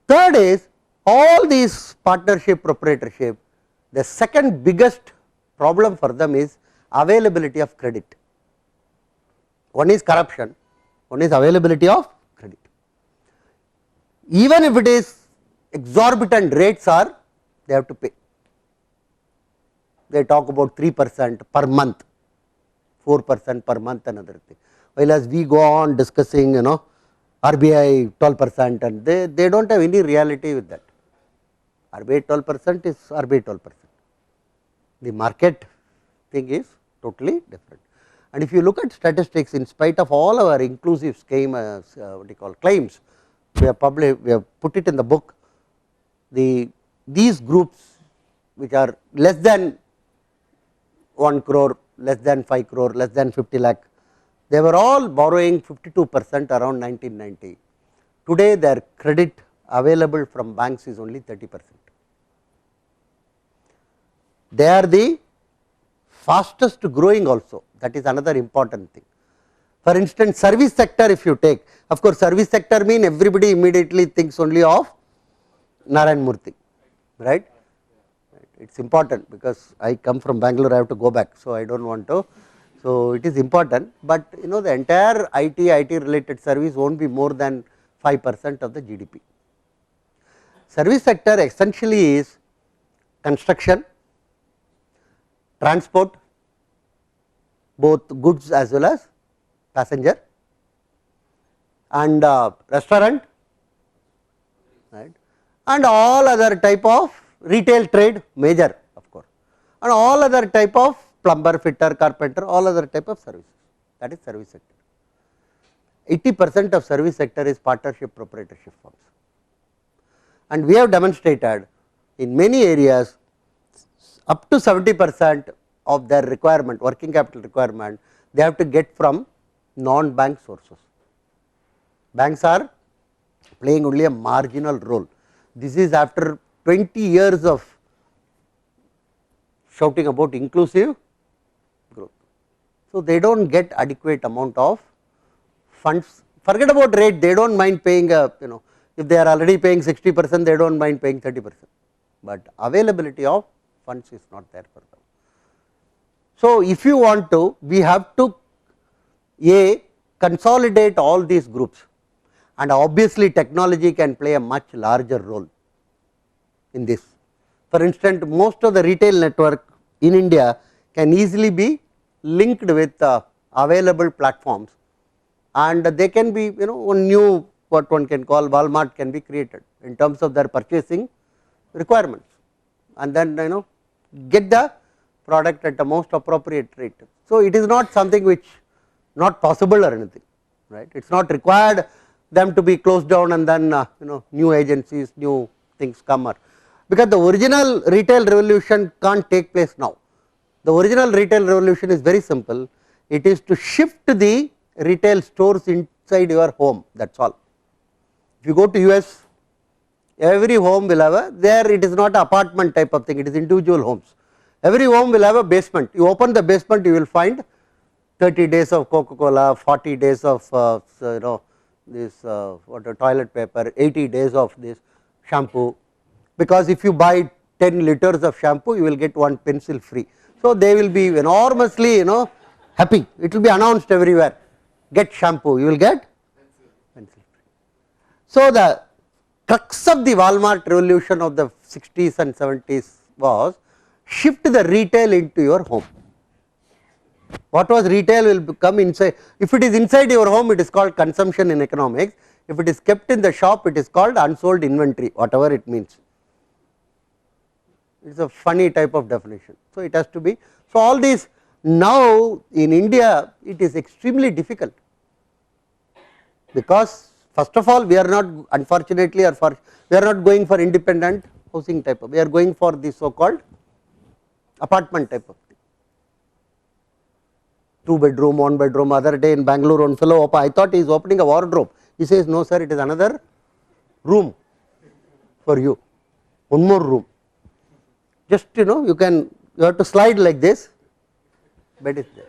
Third is, all these partnership, proprietorship, the second biggest problem for them is availability of credit. One is corruption, one is availability of credit. Even if it is exorbitant rates are, they have to pay. They talk about 3% per month, 4% per month, another thing. While as we go on discussing, RBI 12%, and they do not have any reality with that. RBI 12% is RBI 12%. The market thing is totally different. And if you look at statistics, in spite of all our inclusive scheme, what you call claims, we have put it in the book. These groups which are less than 1 crore, less than 5 crore, less than 50 lakh, they were all borrowing 52% around 1990. Today their credit available from banks is only 30%. They are the fastest growing also, that is another important thing. For instance, service sector if you take, of course service sector mean everybody immediately thinks only of Narayan Murthy, right. It is important because I come from Bangalore, I have to go back, so I do not want to. So it is important, but the entire IT related service will not be more than 5% of the GDP. Service sector essentially is construction, transport, both goods as well as passenger, and restaurant, right, and all other type of retail trade, major of course, and all other type of plumber, fitter, carpenter, all other type of services, that is service sector. 80% of service sector is partnership, proprietorship firms, and we have demonstrated in many areas up to 70% of their requirement, working capital requirement, they have to get from non-bank sources. Banks are playing only a marginal role. This is after 20 years of shouting about inclusive growth. So they do not get adequate amount of funds. Forget about rate, they do not mind paying if they are already paying 60%, they do not mind paying 30%, but availability of funds is not there for them. So if you want to, we have to consolidate all these groups, and obviously technology can play a much larger role in this. For instance, most of the retail network in India can easily be linked with available platforms, and they can be one new what one can call Walmart can be created in terms of their purchasing requirements, and then get the product at the most appropriate rate. So it is not something which not possible or anything, right. It is not required them to be closed down and then new agencies, new things come up, because the original retail revolution can't take place now. The original retail revolution is very simple, it is to shift the retail stores inside your home, that is all. If you go to US, every home will have a, there it is not apartment type of thing, it is individual homes. Every home will have a basement. You open the basement, you will find 30 days of Coca-Cola, 40 days of this what a toilet paper, 80 days of this shampoo, because if you buy 10 liters of shampoo, you will get one pencil free. So they will be enormously happy. It will be announced everywhere. Get shampoo, you will get pencil free. So the crux of the Walmart revolution of the 60s and 70s was shift the retail into your home. What was retail will become inside. If it is inside your home, it is called consumption in economics. If it is kept in the shop, it is called unsold inventory, whatever it means. It is a funny type of definition. So it has to be. So all these now in India, it is extremely difficult, because first of all, we are not, unfortunately, we are not going for independent housing type of, we are going for the so called apartment type of thing. 2 bedroom, 1 bedroom. Other day in Bangalore, one fellow, I thought he is opening a wardrobe. He says, no sir, it is another room for you, one more room. Just you have to slide like this, bed is there.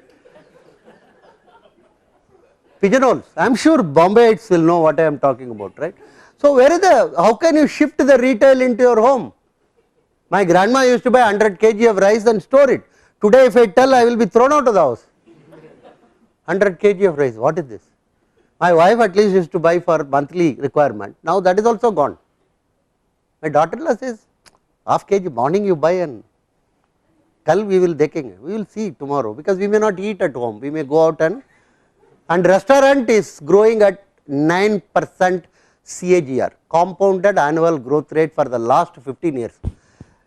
Pigeonholes, I am sure Bombayites will know what I am talking about, right. So where is how can you shift the retail into your home? My grandma used to buy 100 kg of rice and store it. Today if I tell, I will be thrown out of the house. 100 kg of rice, what is this? My wife at least used to buy for monthly requirement, now that is also gone. My daughter-in-law says, half kg morning you buy and kal we will dekenge, we will see tomorrow, because we may not eat at home, we may go out and restaurant is growing at 9% CAGR, compounded annual growth rate for the last 15 years.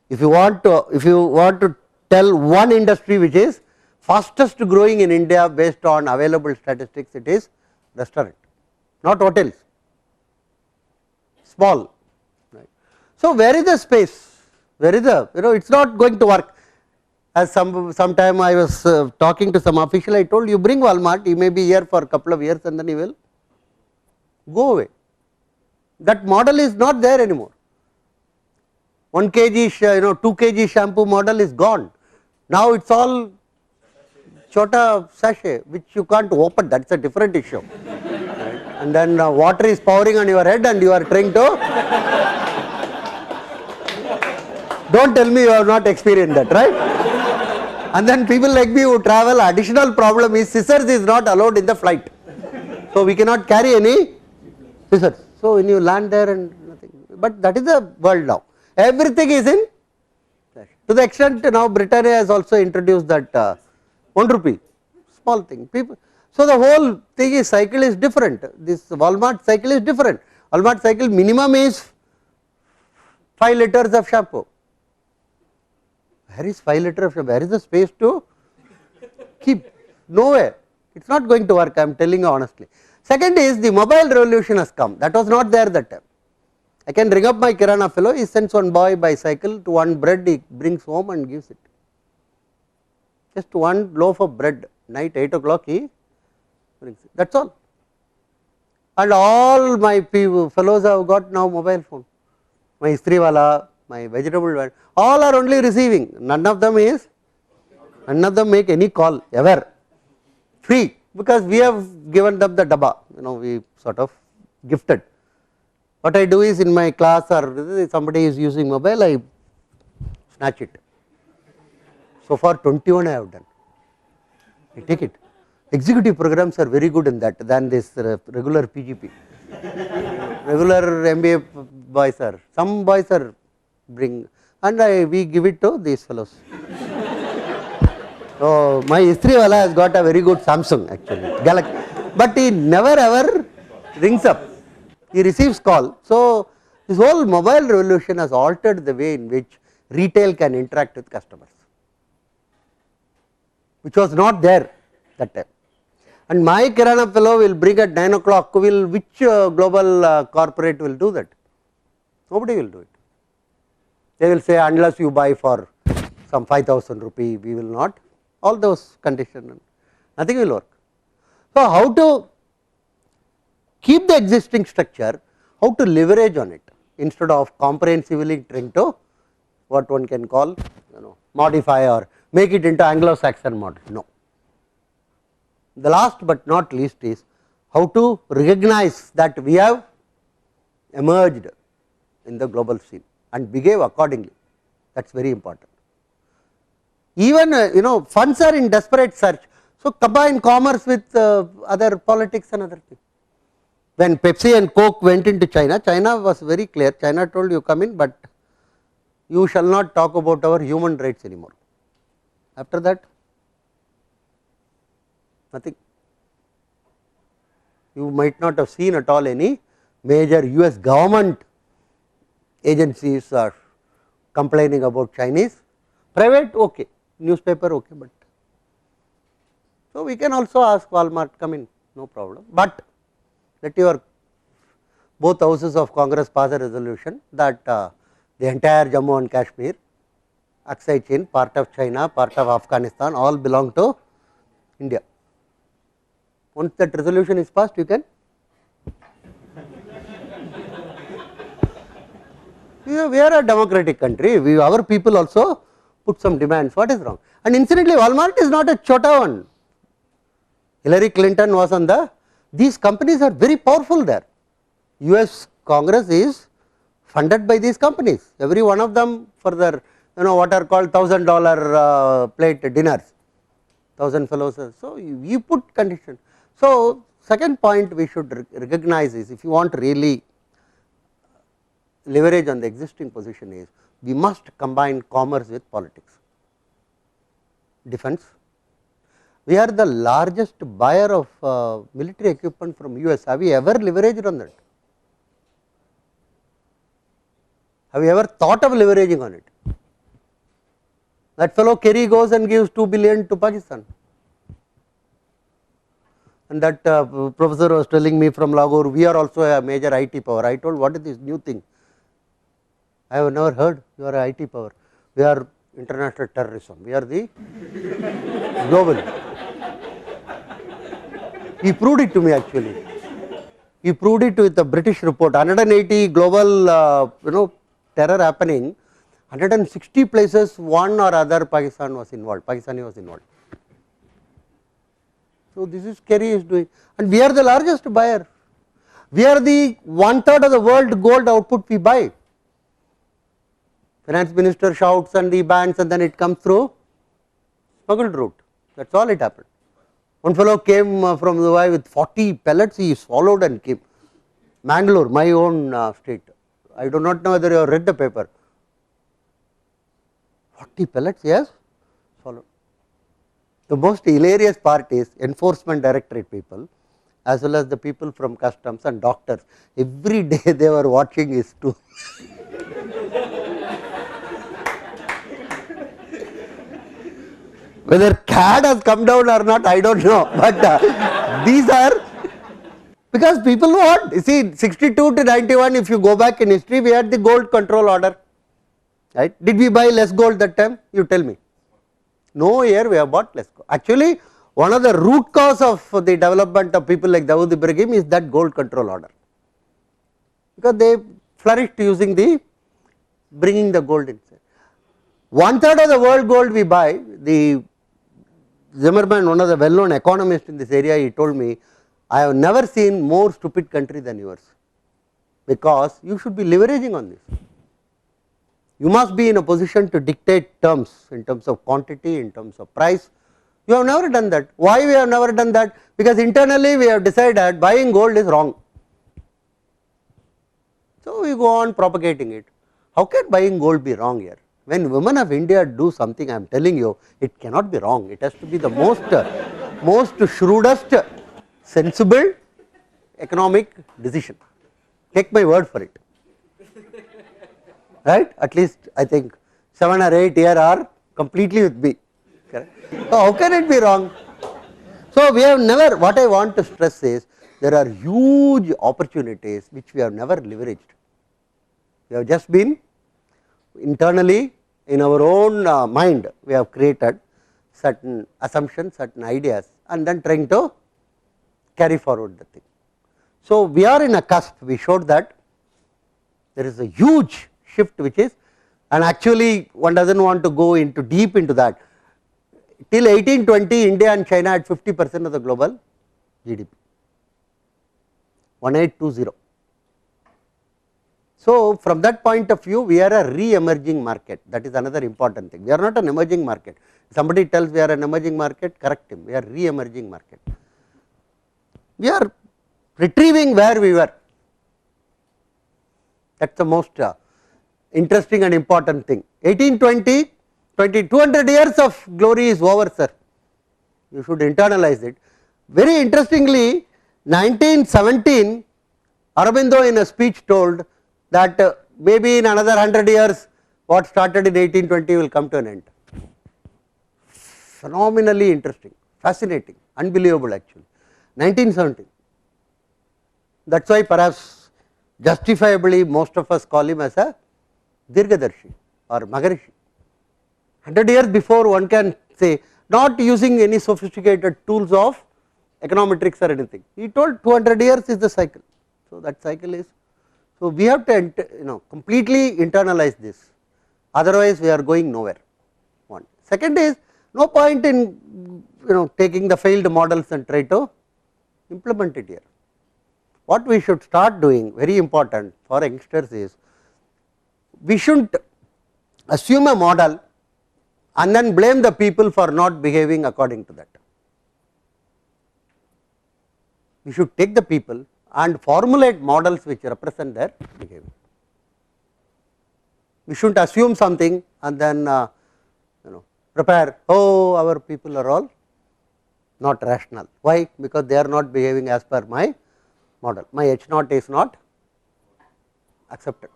If you want to tell one industry which is fastest growing in India based on available statistics, it is restaurant, not hotels, small, right. So where is the space, where is the, it is not going to work. As sometime I was talking to some official, I told you bring Walmart, he may be here for a couple of years and then he will go away. That model is not there anymore. 1 kg, 2 kg shampoo model is gone. Now it is all chota sachet which you can't open, that is a different issue. Right. And then water is pouring on your head and you are trying to, don't tell me you have not experienced that, right. And then people like me who travel, additional problem is scissors is not allowed in the flight. So we cannot carry any scissors. So when you land there and nothing, but that is the world now. Everything is in, to the extent now Britannia has also introduced that 1 rupee, small thing. People, so the whole thing is cycle is different. This Walmart cycle is different. Walmart cycle minimum is 5 liters of shampoo. Where is 5 liters of shampoo? Where is the space to keep? Nowhere. It is not going to work, I am telling you honestly. Second is the mobile revolution has come, that was not there that time. I can ring up my Kirana fellow, he sends one boy by cycle to one bread, he brings home and gives it. Just one loaf of bread, night 8 o'clock he brings it, that is all. And all my fellows have got now mobile phone. My istri wala, my vegetable wala, all are only receiving, none of them make any call ever, free, because we have given them the dabba, we sort of gifted. What I do is in my class or somebody is using mobile, I snatch it. So far 21 I have done, I take it. Executive programs are very good in that than this regular PGP. Regular MBA boys are, some boys are bring and we give it to these fellows. So my Istri wala has got a very good Samsung actually, Galaxy, but he never ever rings up, he receives call. So this whole mobile revolution has altered the way in which retail can interact with customers, which was not there that time. And my Kirana fellow will bring at 9 o'clock, which global corporate will do that? Nobody will do it. They will say unless you buy for some 5,000 rupee, we will not, all those conditions, nothing will work. So how to keep the existing structure, how to leverage on it, instead of comprehensively trying to what one can call modify or make it into Anglo-Saxon model. No. The last but not least is how to recognize that we have emerged in the global scene and behave accordingly, that is very important. Even funds are in desperate search, so combine commerce with other politics and other things. When Pepsi and Coke went into China, China was very clear, China told you come in, but you shall not talk about our human rights anymore. After that, nothing. You might not have seen at all any major US government agencies are complaining about Chinese, private okay, newspaper okay, but so we can also ask Walmart come in, no problem, but let your both houses of Congress pass a resolution that the entire Jammu and Kashmir, Aksai Chin, part of China, part of Afghanistan, all belong to India. Once that resolution is passed, you can. We are a democratic country, our people also put some demands, what is wrong? And incidentally, Walmart is not a chota one. Hillary Clinton was on these companies are very powerful there. US Congress is funded by these companies, every one of them for their what are called $1,000 plate dinners, 1,000 fellows. So you put conditions. So second point we should recognize is, if you want to really leverage on the existing position, is we must combine commerce with politics. Defense, we are the largest buyer of military equipment from US. Have we ever leveraged on that? Have you ever thought of leveraging on it? That fellow Kerry goes and gives 2 billion to Pakistan, and that professor was telling me from Lahore, we are also a major IT power. I told, what is this new thing? I have never heard you are a IT power. We are international terrorism. We are the global. He proved it to me actually. He proved it with a British report. 180 global terror happening. 160 places, one or other Pakistan was involved. Pakistani was involved. So this is Kerry is doing, and we are the largest buyer. We are the 1/3 of the world gold output we buy. Finance minister shouts and the bans, and then it comes through smuggled route. That is all it happened. One fellow came from Dubai with 40 pellets, he swallowed and came. Mangalore, my own state. I do not know whether you have read the paper. 40 pellets, yes, swallowed. The most hilarious part is enforcement directorate people, as well as the people from customs and doctors. Every day they were watching his too. Whether CAD has come down or not, I do not know, but these are, because people want, you see 62 to 91, if you go back in history, we had the gold control order, right. Did we buy less gold that time? You tell me. No year we have bought less gold. Actually, one of the root cause of the development of people like Dawood Ibrahim is that gold control order, because they flourished using the bringing the gold inside. 1/3 of the world gold we buy. The Zimmerman, one of the well known economists in this area, he told me, I have never seen more stupid country than yours, because you should be leveraging on this. You must be in a position to dictate terms in terms of quantity, in terms of price. You have never done that. Why we have never done that? Because internally we have decided buying gold is wrong. So we go on propagating it. How can buying gold be wrong here? When women of India do something, I am telling you, it cannot be wrong. It has to be the most shrewdest, sensible economic decision. Take my word for it. Right? At least I think 7 or 8 here are completely with me. Correct? So how can it be wrong? So we have never, what I want to stress is, there are huge opportunities which we have never leveraged. We have just been internally in our own mind, we have created certain assumptions, certain ideas, and then trying to carry forward the thing. So we are in a cusp. We showed that There is a huge shift which is, and actually one does not want to go into deep into that. Till 1820 India and China had 50% of the global GDP, 1820. So, from that point of view we are a re-emerging market, that is another important thing. We are not an emerging market. Somebody tells we are an emerging market, correct him, we are re-emerging market. We are retrieving where we were, that is the most interesting and important thing. 1820, 200 years of glory is over, sir, you should internalize it. Very interestingly, 1917 Aurobindo in a speech told that maybe in another 100 years what started in 1820 will come to an end. Phenomenally interesting, fascinating, unbelievable actually. 1917, that is why perhaps justifiably most of us call him as a Dirgadarshi or Maharishi. 100 years before one can say, not using any sophisticated tools of econometrics or anything, he told 200 years is the cycle. So, that cycle is, so we have to completely internalize this, otherwise we are going nowhere. One. Second is, no point in taking the failed models and try to implement it here. What we should start doing, very important for youngsters, is we should not assume a model and then blame the people for not behaving according to that. We should take the people and formulate models which represent their behavior. We should not assume something and then prepare, oh, our people are all not rational. Why? Because they are not behaving as per my model, my H naught is not accepted,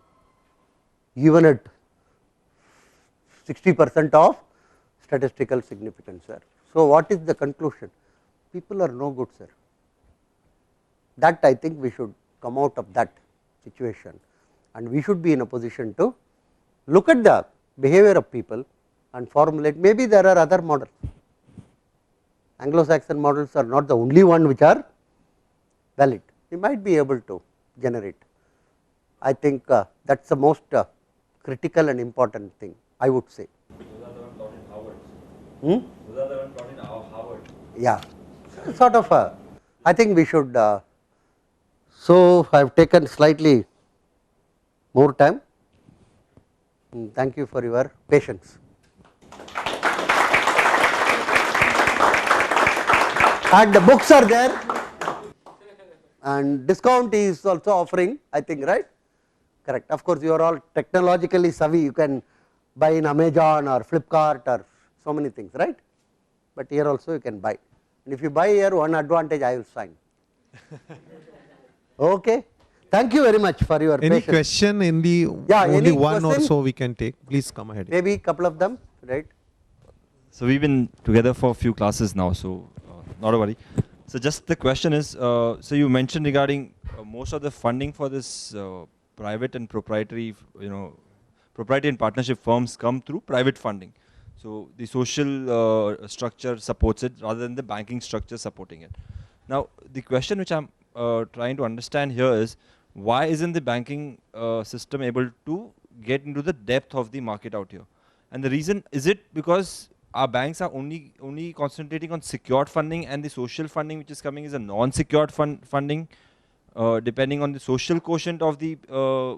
even at 60% of statistical significance, sir. So, what is the conclusion? People are no good, sir. That I think we should come out of that situation, and we should be in a position to look at the behavior of people and formulate. Maybe there are other models. Anglo-Saxon models are not the only one which are valid. We might be able to generate. I think that is the most critical and important thing, I would say. Those are the ones taught in Harvard. Those are the ones taught in Harvard. Yeah, sort of I think we should, so I have taken slightly more time. Thank you for your patience. And the books are there, and discount is also offering, I think, right? Correct. Of course, you are all technologically savvy, you can buy in Amazon or Flipkart or so many things, right? But here also you can buy, and if you buy here, one advantage I will sign. Okay. Thank you very much for your Any patience. question in the only one or so we can take? Please come ahead. Maybe a couple of them, right? So we've been together for a few classes now, so not a worry. So just the question is, so you mentioned regarding most of the funding for this private and proprietary, proprietary and partnership firms come through private funding. So the social structure supports it rather than the banking structure supporting it. Now the question which I'm trying to understand here is, why isn't the banking system able to get into the depth of the market out here? And the reason, is it because our banks are only concentrating on secured funding, and the social funding which is coming is a non-secured funding, depending on the social quotient of the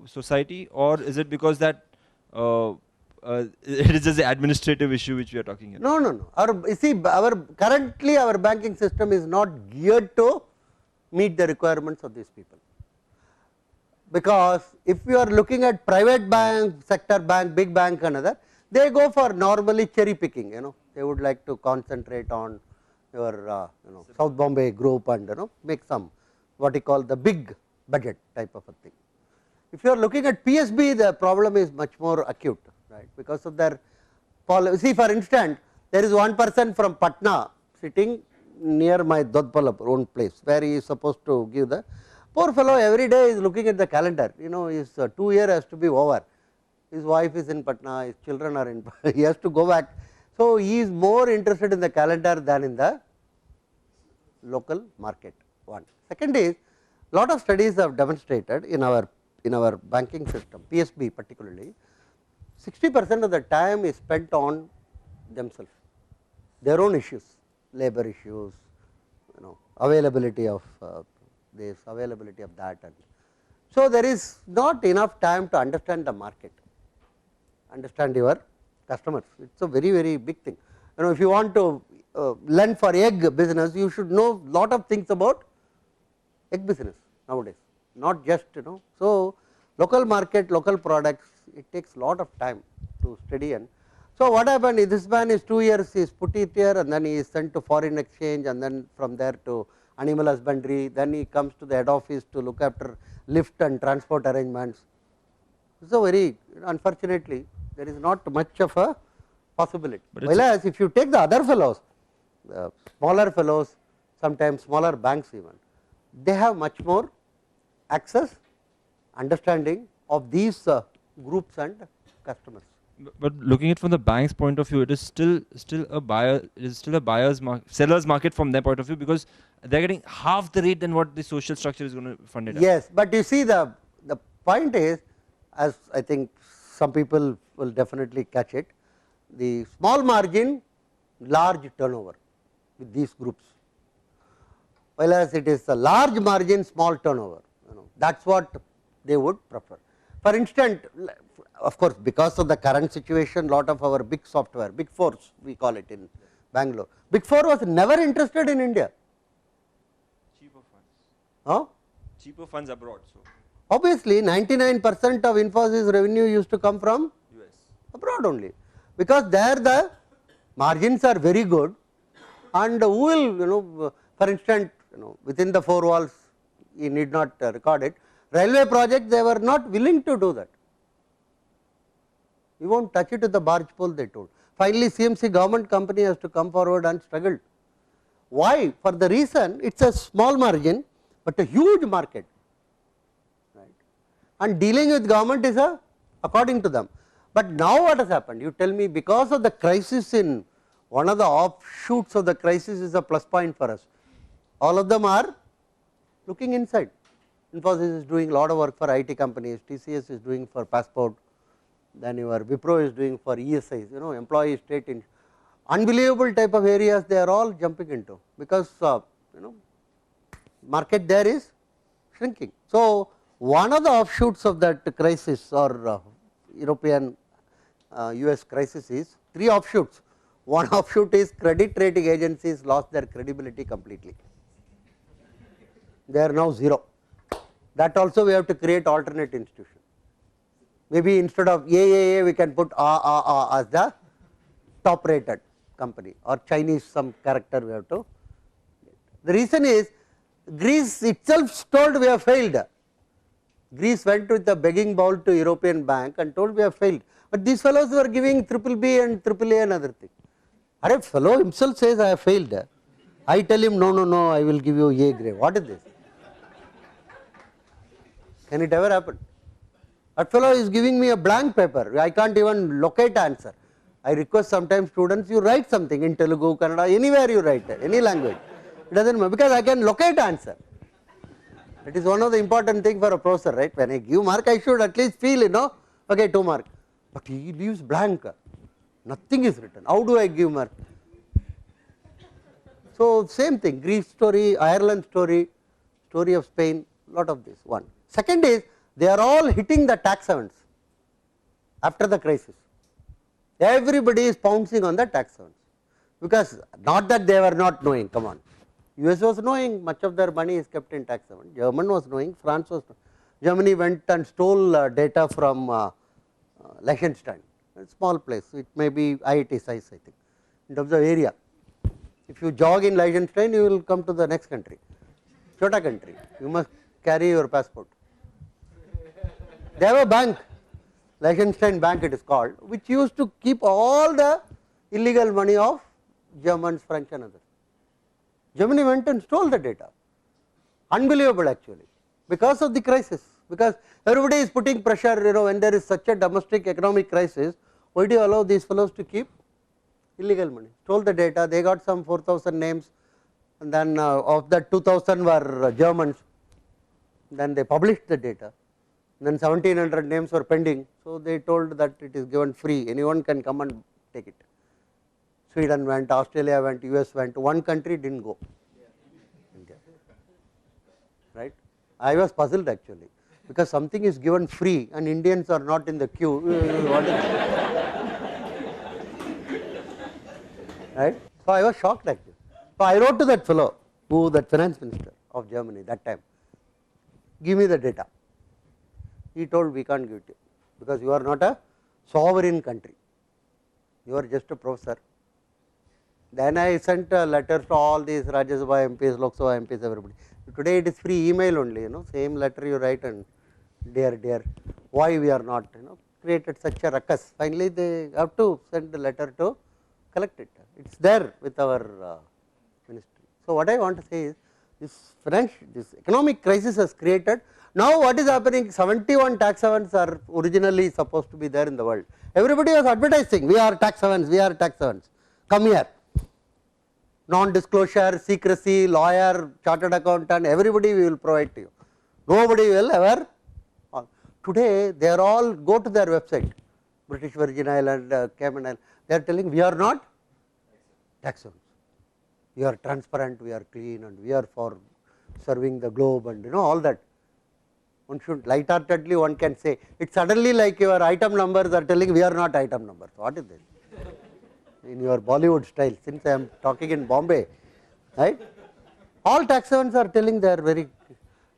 society, or is it because that it is just the administrative issue which we are talking here? No, no, no. You see, currently our banking system is not geared to meet the requirements of these people, because if you are looking at private bank, sector bank, big bank and other, they go for normally cherry picking, they would like to concentrate on your South Bombay group and make some what you call the big budget type of a thing. If you are looking at PSB, the problem is much more acute, right, because of their policy. See, for instance, there is one person from Patna sitting near my Dodpala own place, where he is supposed to give the, poor fellow every day is looking at the calendar, his 2 year has to be over, his wife is in Patna, his children are in, he has to go back. So, he is more interested in the calendar than in the local market. One. Second is, lot of studies have demonstrated in our in our banking system, PSB particularly, 60% of the time is spent on themselves, their own issues, labor issues, availability of this, availability of that, and so there is not enough time to understand the market, understand your customers. It is a very big thing. If you want to lend for egg business, you should know lot of things about egg business nowadays, not just So local market, local products, it takes lot of time to study. And so what happened is, this man is 2 years, he is put it here, and then he is sent to foreign exchange, and then from there to animal husbandry, then he comes to the head office to look after lift and transport arrangements. So very unfortunately, there is not much of a possibility. Whereas if you take the other fellows, the smaller fellows, sometimes smaller banks even, they have much more access, understanding of these groups and customers. But looking at it from the bank's point of view, it is still a buyer, it is still a seller's market from their point of view, because they are getting half the rate than what the social structure is going to fund it at. Yes, but you see the point is, as I think some people will definitely catch it, the small margin, large turnover with these groups, whereas it is a large margin, small turnover, that is what they would prefer. For instance, of course, because of the current situation, lot of our big software, big fours we call it in Bangalore, big four was never interested in India. Cheaper funds. Huh? Cheaper funds abroad. So obviously 99% of Infosys revenue used to come from US. Abroad only, because there the margins are very good, and who will for instance within the four walls, you need not record it, railway project they were not willing to do that. You won't touch it with the barge pole, they told. Finally CMC government company has to come forward and struggled. Why? For the reason it is a small margin but a huge market, right, and dealing with government is according to them. But now what has happened? You tell me, because of the crisis, in one of the offshoots of the crisis is a plus point for us. All of them are looking inside. Infosys is doing a lot of work for IT companies, TCS is doing for passport, then your Wipro is doing for ESIs, employee state in unbelievable type of areas they are all jumping into, because market there is shrinking. So one of the offshoots of that crisis, or European US crisis, is 3 offshoots. One offshoot is credit rating agencies lost their credibility completely, they are now 0. That also we have to create alternate institution. Maybe instead of AAA we can put as the top rated company, or Chinese some character we have to. The reason is, Greece itself told we have failed. Greece went with a begging bowl to European bank and told we have failed, but these fellows were giving BBB and AAA and other thing. A fellow himself says I have failed, I tell him no, I will give you A grade. What is this? Can it ever happen? That fellow is giving me a blank paper, I can't even locate answer. I request sometimes students, you write something in Telugu, Kannada, anywhere you write, any language, it does not matter, because I can locate answer. It is one of the important thing for a professor, right? When I give mark, I should at least feel, okay, 2 mark, but he leaves blank, nothing is written. How do I give mark? So same thing, Greece story, Ireland story, story of Spain, lot of this. One. Second is, they are all hitting the tax havens after the crisis. Everybody is pouncing on the tax havens, because not that they were not knowing, come on. US was knowing much of their money is kept in tax haven, German was knowing, France was knowing. Germany went and stole data from Liechtenstein, a small place, it may be IIT size, I think, in terms of area. If you jog in Liechtenstein, you will come to the next country, Chota country, you must carry your passport. They have a bank, Liechtenstein bank it is called, which used to keep all the illegal money of Germans, French and others. Germany went and stole the data, unbelievable actually, because of the crisis, because everybody is putting pressure, when there is such a domestic economic crisis, why do you allow these fellows to keep illegal money? Stole the data, they got some 4,000 names, and then of that 2,000 were Germans, then they published the data. Then 1700 names were pending, so they told that it is given free, anyone can come and take it. Sweden went, Australia went, US went, one country did not go, India, right. I was puzzled actually, because something is given free and Indians are not in the queue, what is right. So, I was shocked actually. So, I wrote to that fellow, that finance minister of Germany that time, give me the data. He told, we can't give it to you, because you are not a sovereign country, you are just a professor. Then I sent letters to all these Rajya Sabha MPs, Lok Sabha MPs, everybody. Today it is free email only, same letter you write and dear, why we are not, created such a ruckus. Finally, they have to send the letter to collect it. It is there with our ministry. So, what I want to say is, this economic crisis has created. Now, what is happening? 71 tax havens are originally supposed to be there in the world. Everybody was advertising, we are tax havens, we are tax havens. Come here. Non-disclosure, secrecy, lawyer, chartered accountant, everybody we will provide to you. Nobody will ever. Today, they are all go to their website, British Virgin Island, Cayman Island. They are telling we are not tax havens. We are transparent, we are clean, and we are for serving the globe, and all that. One should lightheartedly one can say, it's suddenly like your item numbers are telling we are not item numbers. What is this? In your Bollywood style, since I am talking in Bombay, right? All tax havens are telling they are very,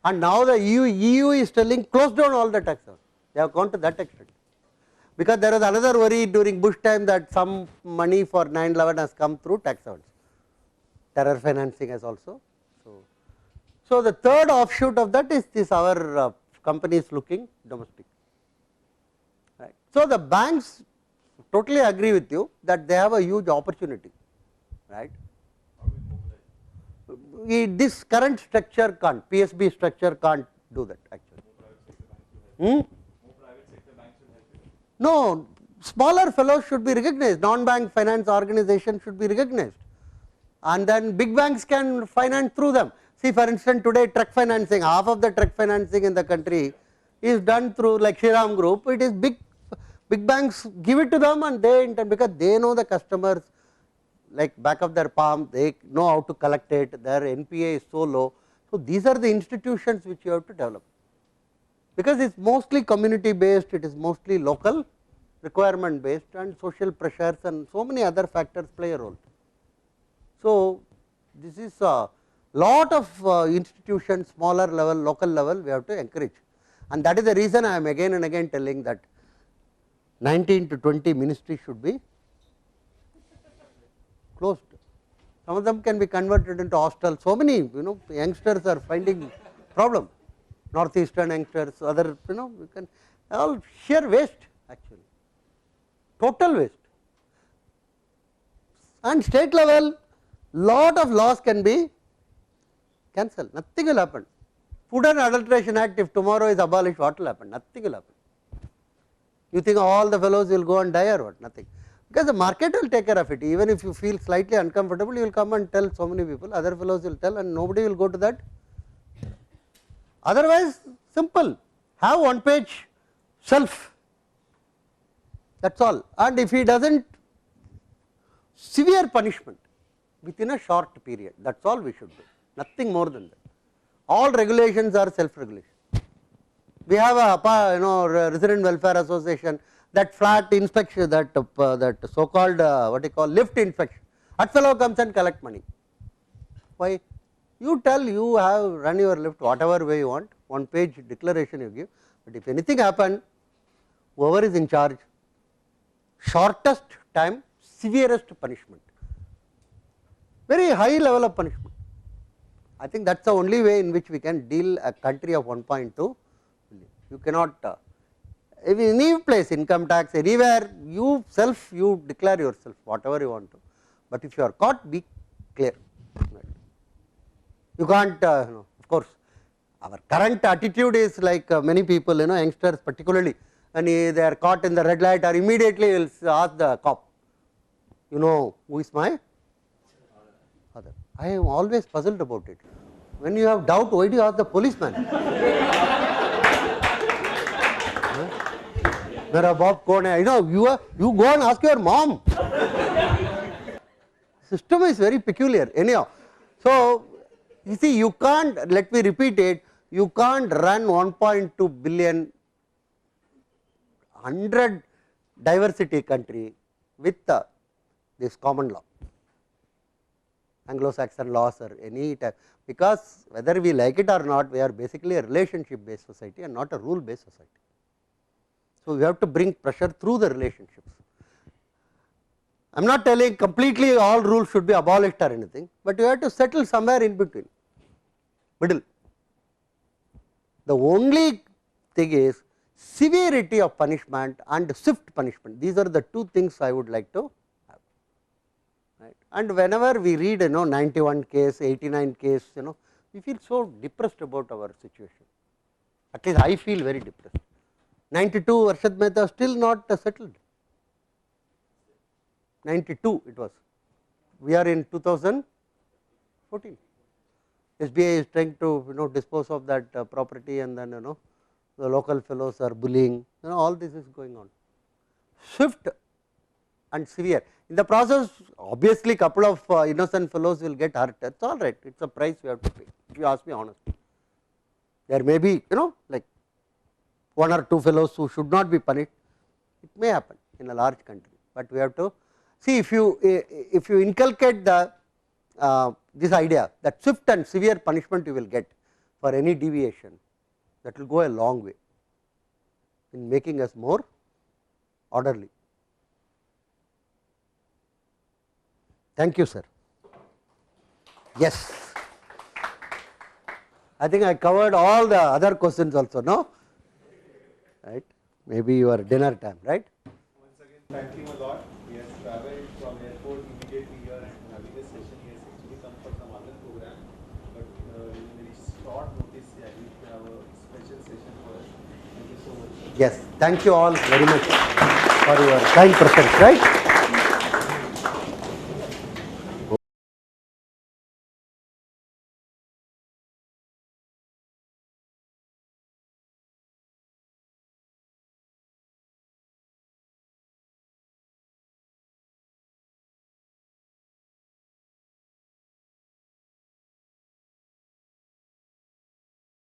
and now the EU is telling close down all the tax havens. They have gone to that extent. Because there was another worry during Bush time that some money for 9/11 has come through tax havens. Terror financing has also. So, the third offshoot of that is this our companies looking domestic, right. So, the banks totally agree with you that they have a huge opportunity, right. This current structure can't, PSB structure can't do that actually. No, smaller fellows should be recognized, non-bank finance organizations should be recognized, and then big banks can finance through them. See, for instance, today truck financing, half of the truck financing in the country is done through like Shriram Group. It is big banks give it to them, and they intend, because they know the customers like back of their palm, they know how to collect it, their NPA is so low. So, these are the institutions which you have to develop, because it is mostly community based, it is mostly local requirement based, and social pressures and so many other factors play a role. So, this is a lot of institutions, smaller level, local level we have to encourage, and that is the reason I am again and again telling that 19 to 20 ministries should be closed. Some of them can be converted into hostels. So many youngsters are finding problem, northeastern youngsters, other we can all sheer waste actually, total waste. And state level, lot of laws can be cancelled, nothing will happen. Food and Adulteration Act, if tomorrow is abolished, what will happen? Nothing will happen. You think all the fellows will go and die or what? Nothing. Because the market will take care of it. Even if you feel slightly uncomfortable, you will come and tell so many people, other fellows will tell, and nobody will go to that. Otherwise, simple, have one page self, that is all. And if he does not, severe punishment within a short period, that is all we should do, nothing more than that. All regulations are self regulation. We have a resident welfare association, that flat inspection, that so called what you call lift inspection, that fellow comes and collect money. Why? You tell you have run your lift whatever way you want, one page declaration you give, but if anything happen, whoever is in charge, shortest time, severest punishment, very high level of punishment. I think that is the only way in which we can deal a country of 1.2 billion. You cannot, any place, income tax, anywhere, you declare yourself whatever you want to, but if you are caught, be clear. You can't, of course, our current attitude is like many people, youngsters particularly, when they are caught in the red light, or immediately will ask the cop, who is my father. I am always puzzled about it. When you have doubt, why do you ask the policeman? मेरा बाप कौन है? You go and ask your mom. System is very peculiar. Anyhow, so you see, you can't. Let me repeat it. You can't run 1.2 billion 100 diversity country with this common law, Anglo-Saxon laws or any type, because whether we like it or not, we are basically a relationship based society and not a rule based society. So, we have to bring pressure through the relationships. I am not telling completely all rules should be abolished or anything, but you have to settle somewhere in between, middle. The only thing is severity of punishment and swift punishment. These are the two things I would like to have. Right. And whenever we read 91 case, 89 case, we feel so depressed about our situation. At least I feel very depressed. 92 Arshad Mehta still not settled. 92 it was. We are in 2014. SBI is trying to dispose of that property, and then the local fellows are bullying. All this is going on. Swift and severe. In the process, obviously, couple of innocent fellows will get hurt. That's all right. It's a price we have to pay. If you ask me honestly, there may be like 1 or 2 fellows who should not be punished. It may happen in a large country, but we have to see if you inculcate the this idea that swift and severe punishment you will get for any deviation, that will go a long way in making us more orderly. Thank you, sir. Yes, I think I covered all the other questions also, no? Right? Maybe your dinner time, right? Once again, thank you a lot. He has traveled from airport immediately here and having a session. He has actually come for some other program, but in very short notice, he agreed to have a special session for us. Thank you so much. Yes, thank you all very much for your kind presence, right?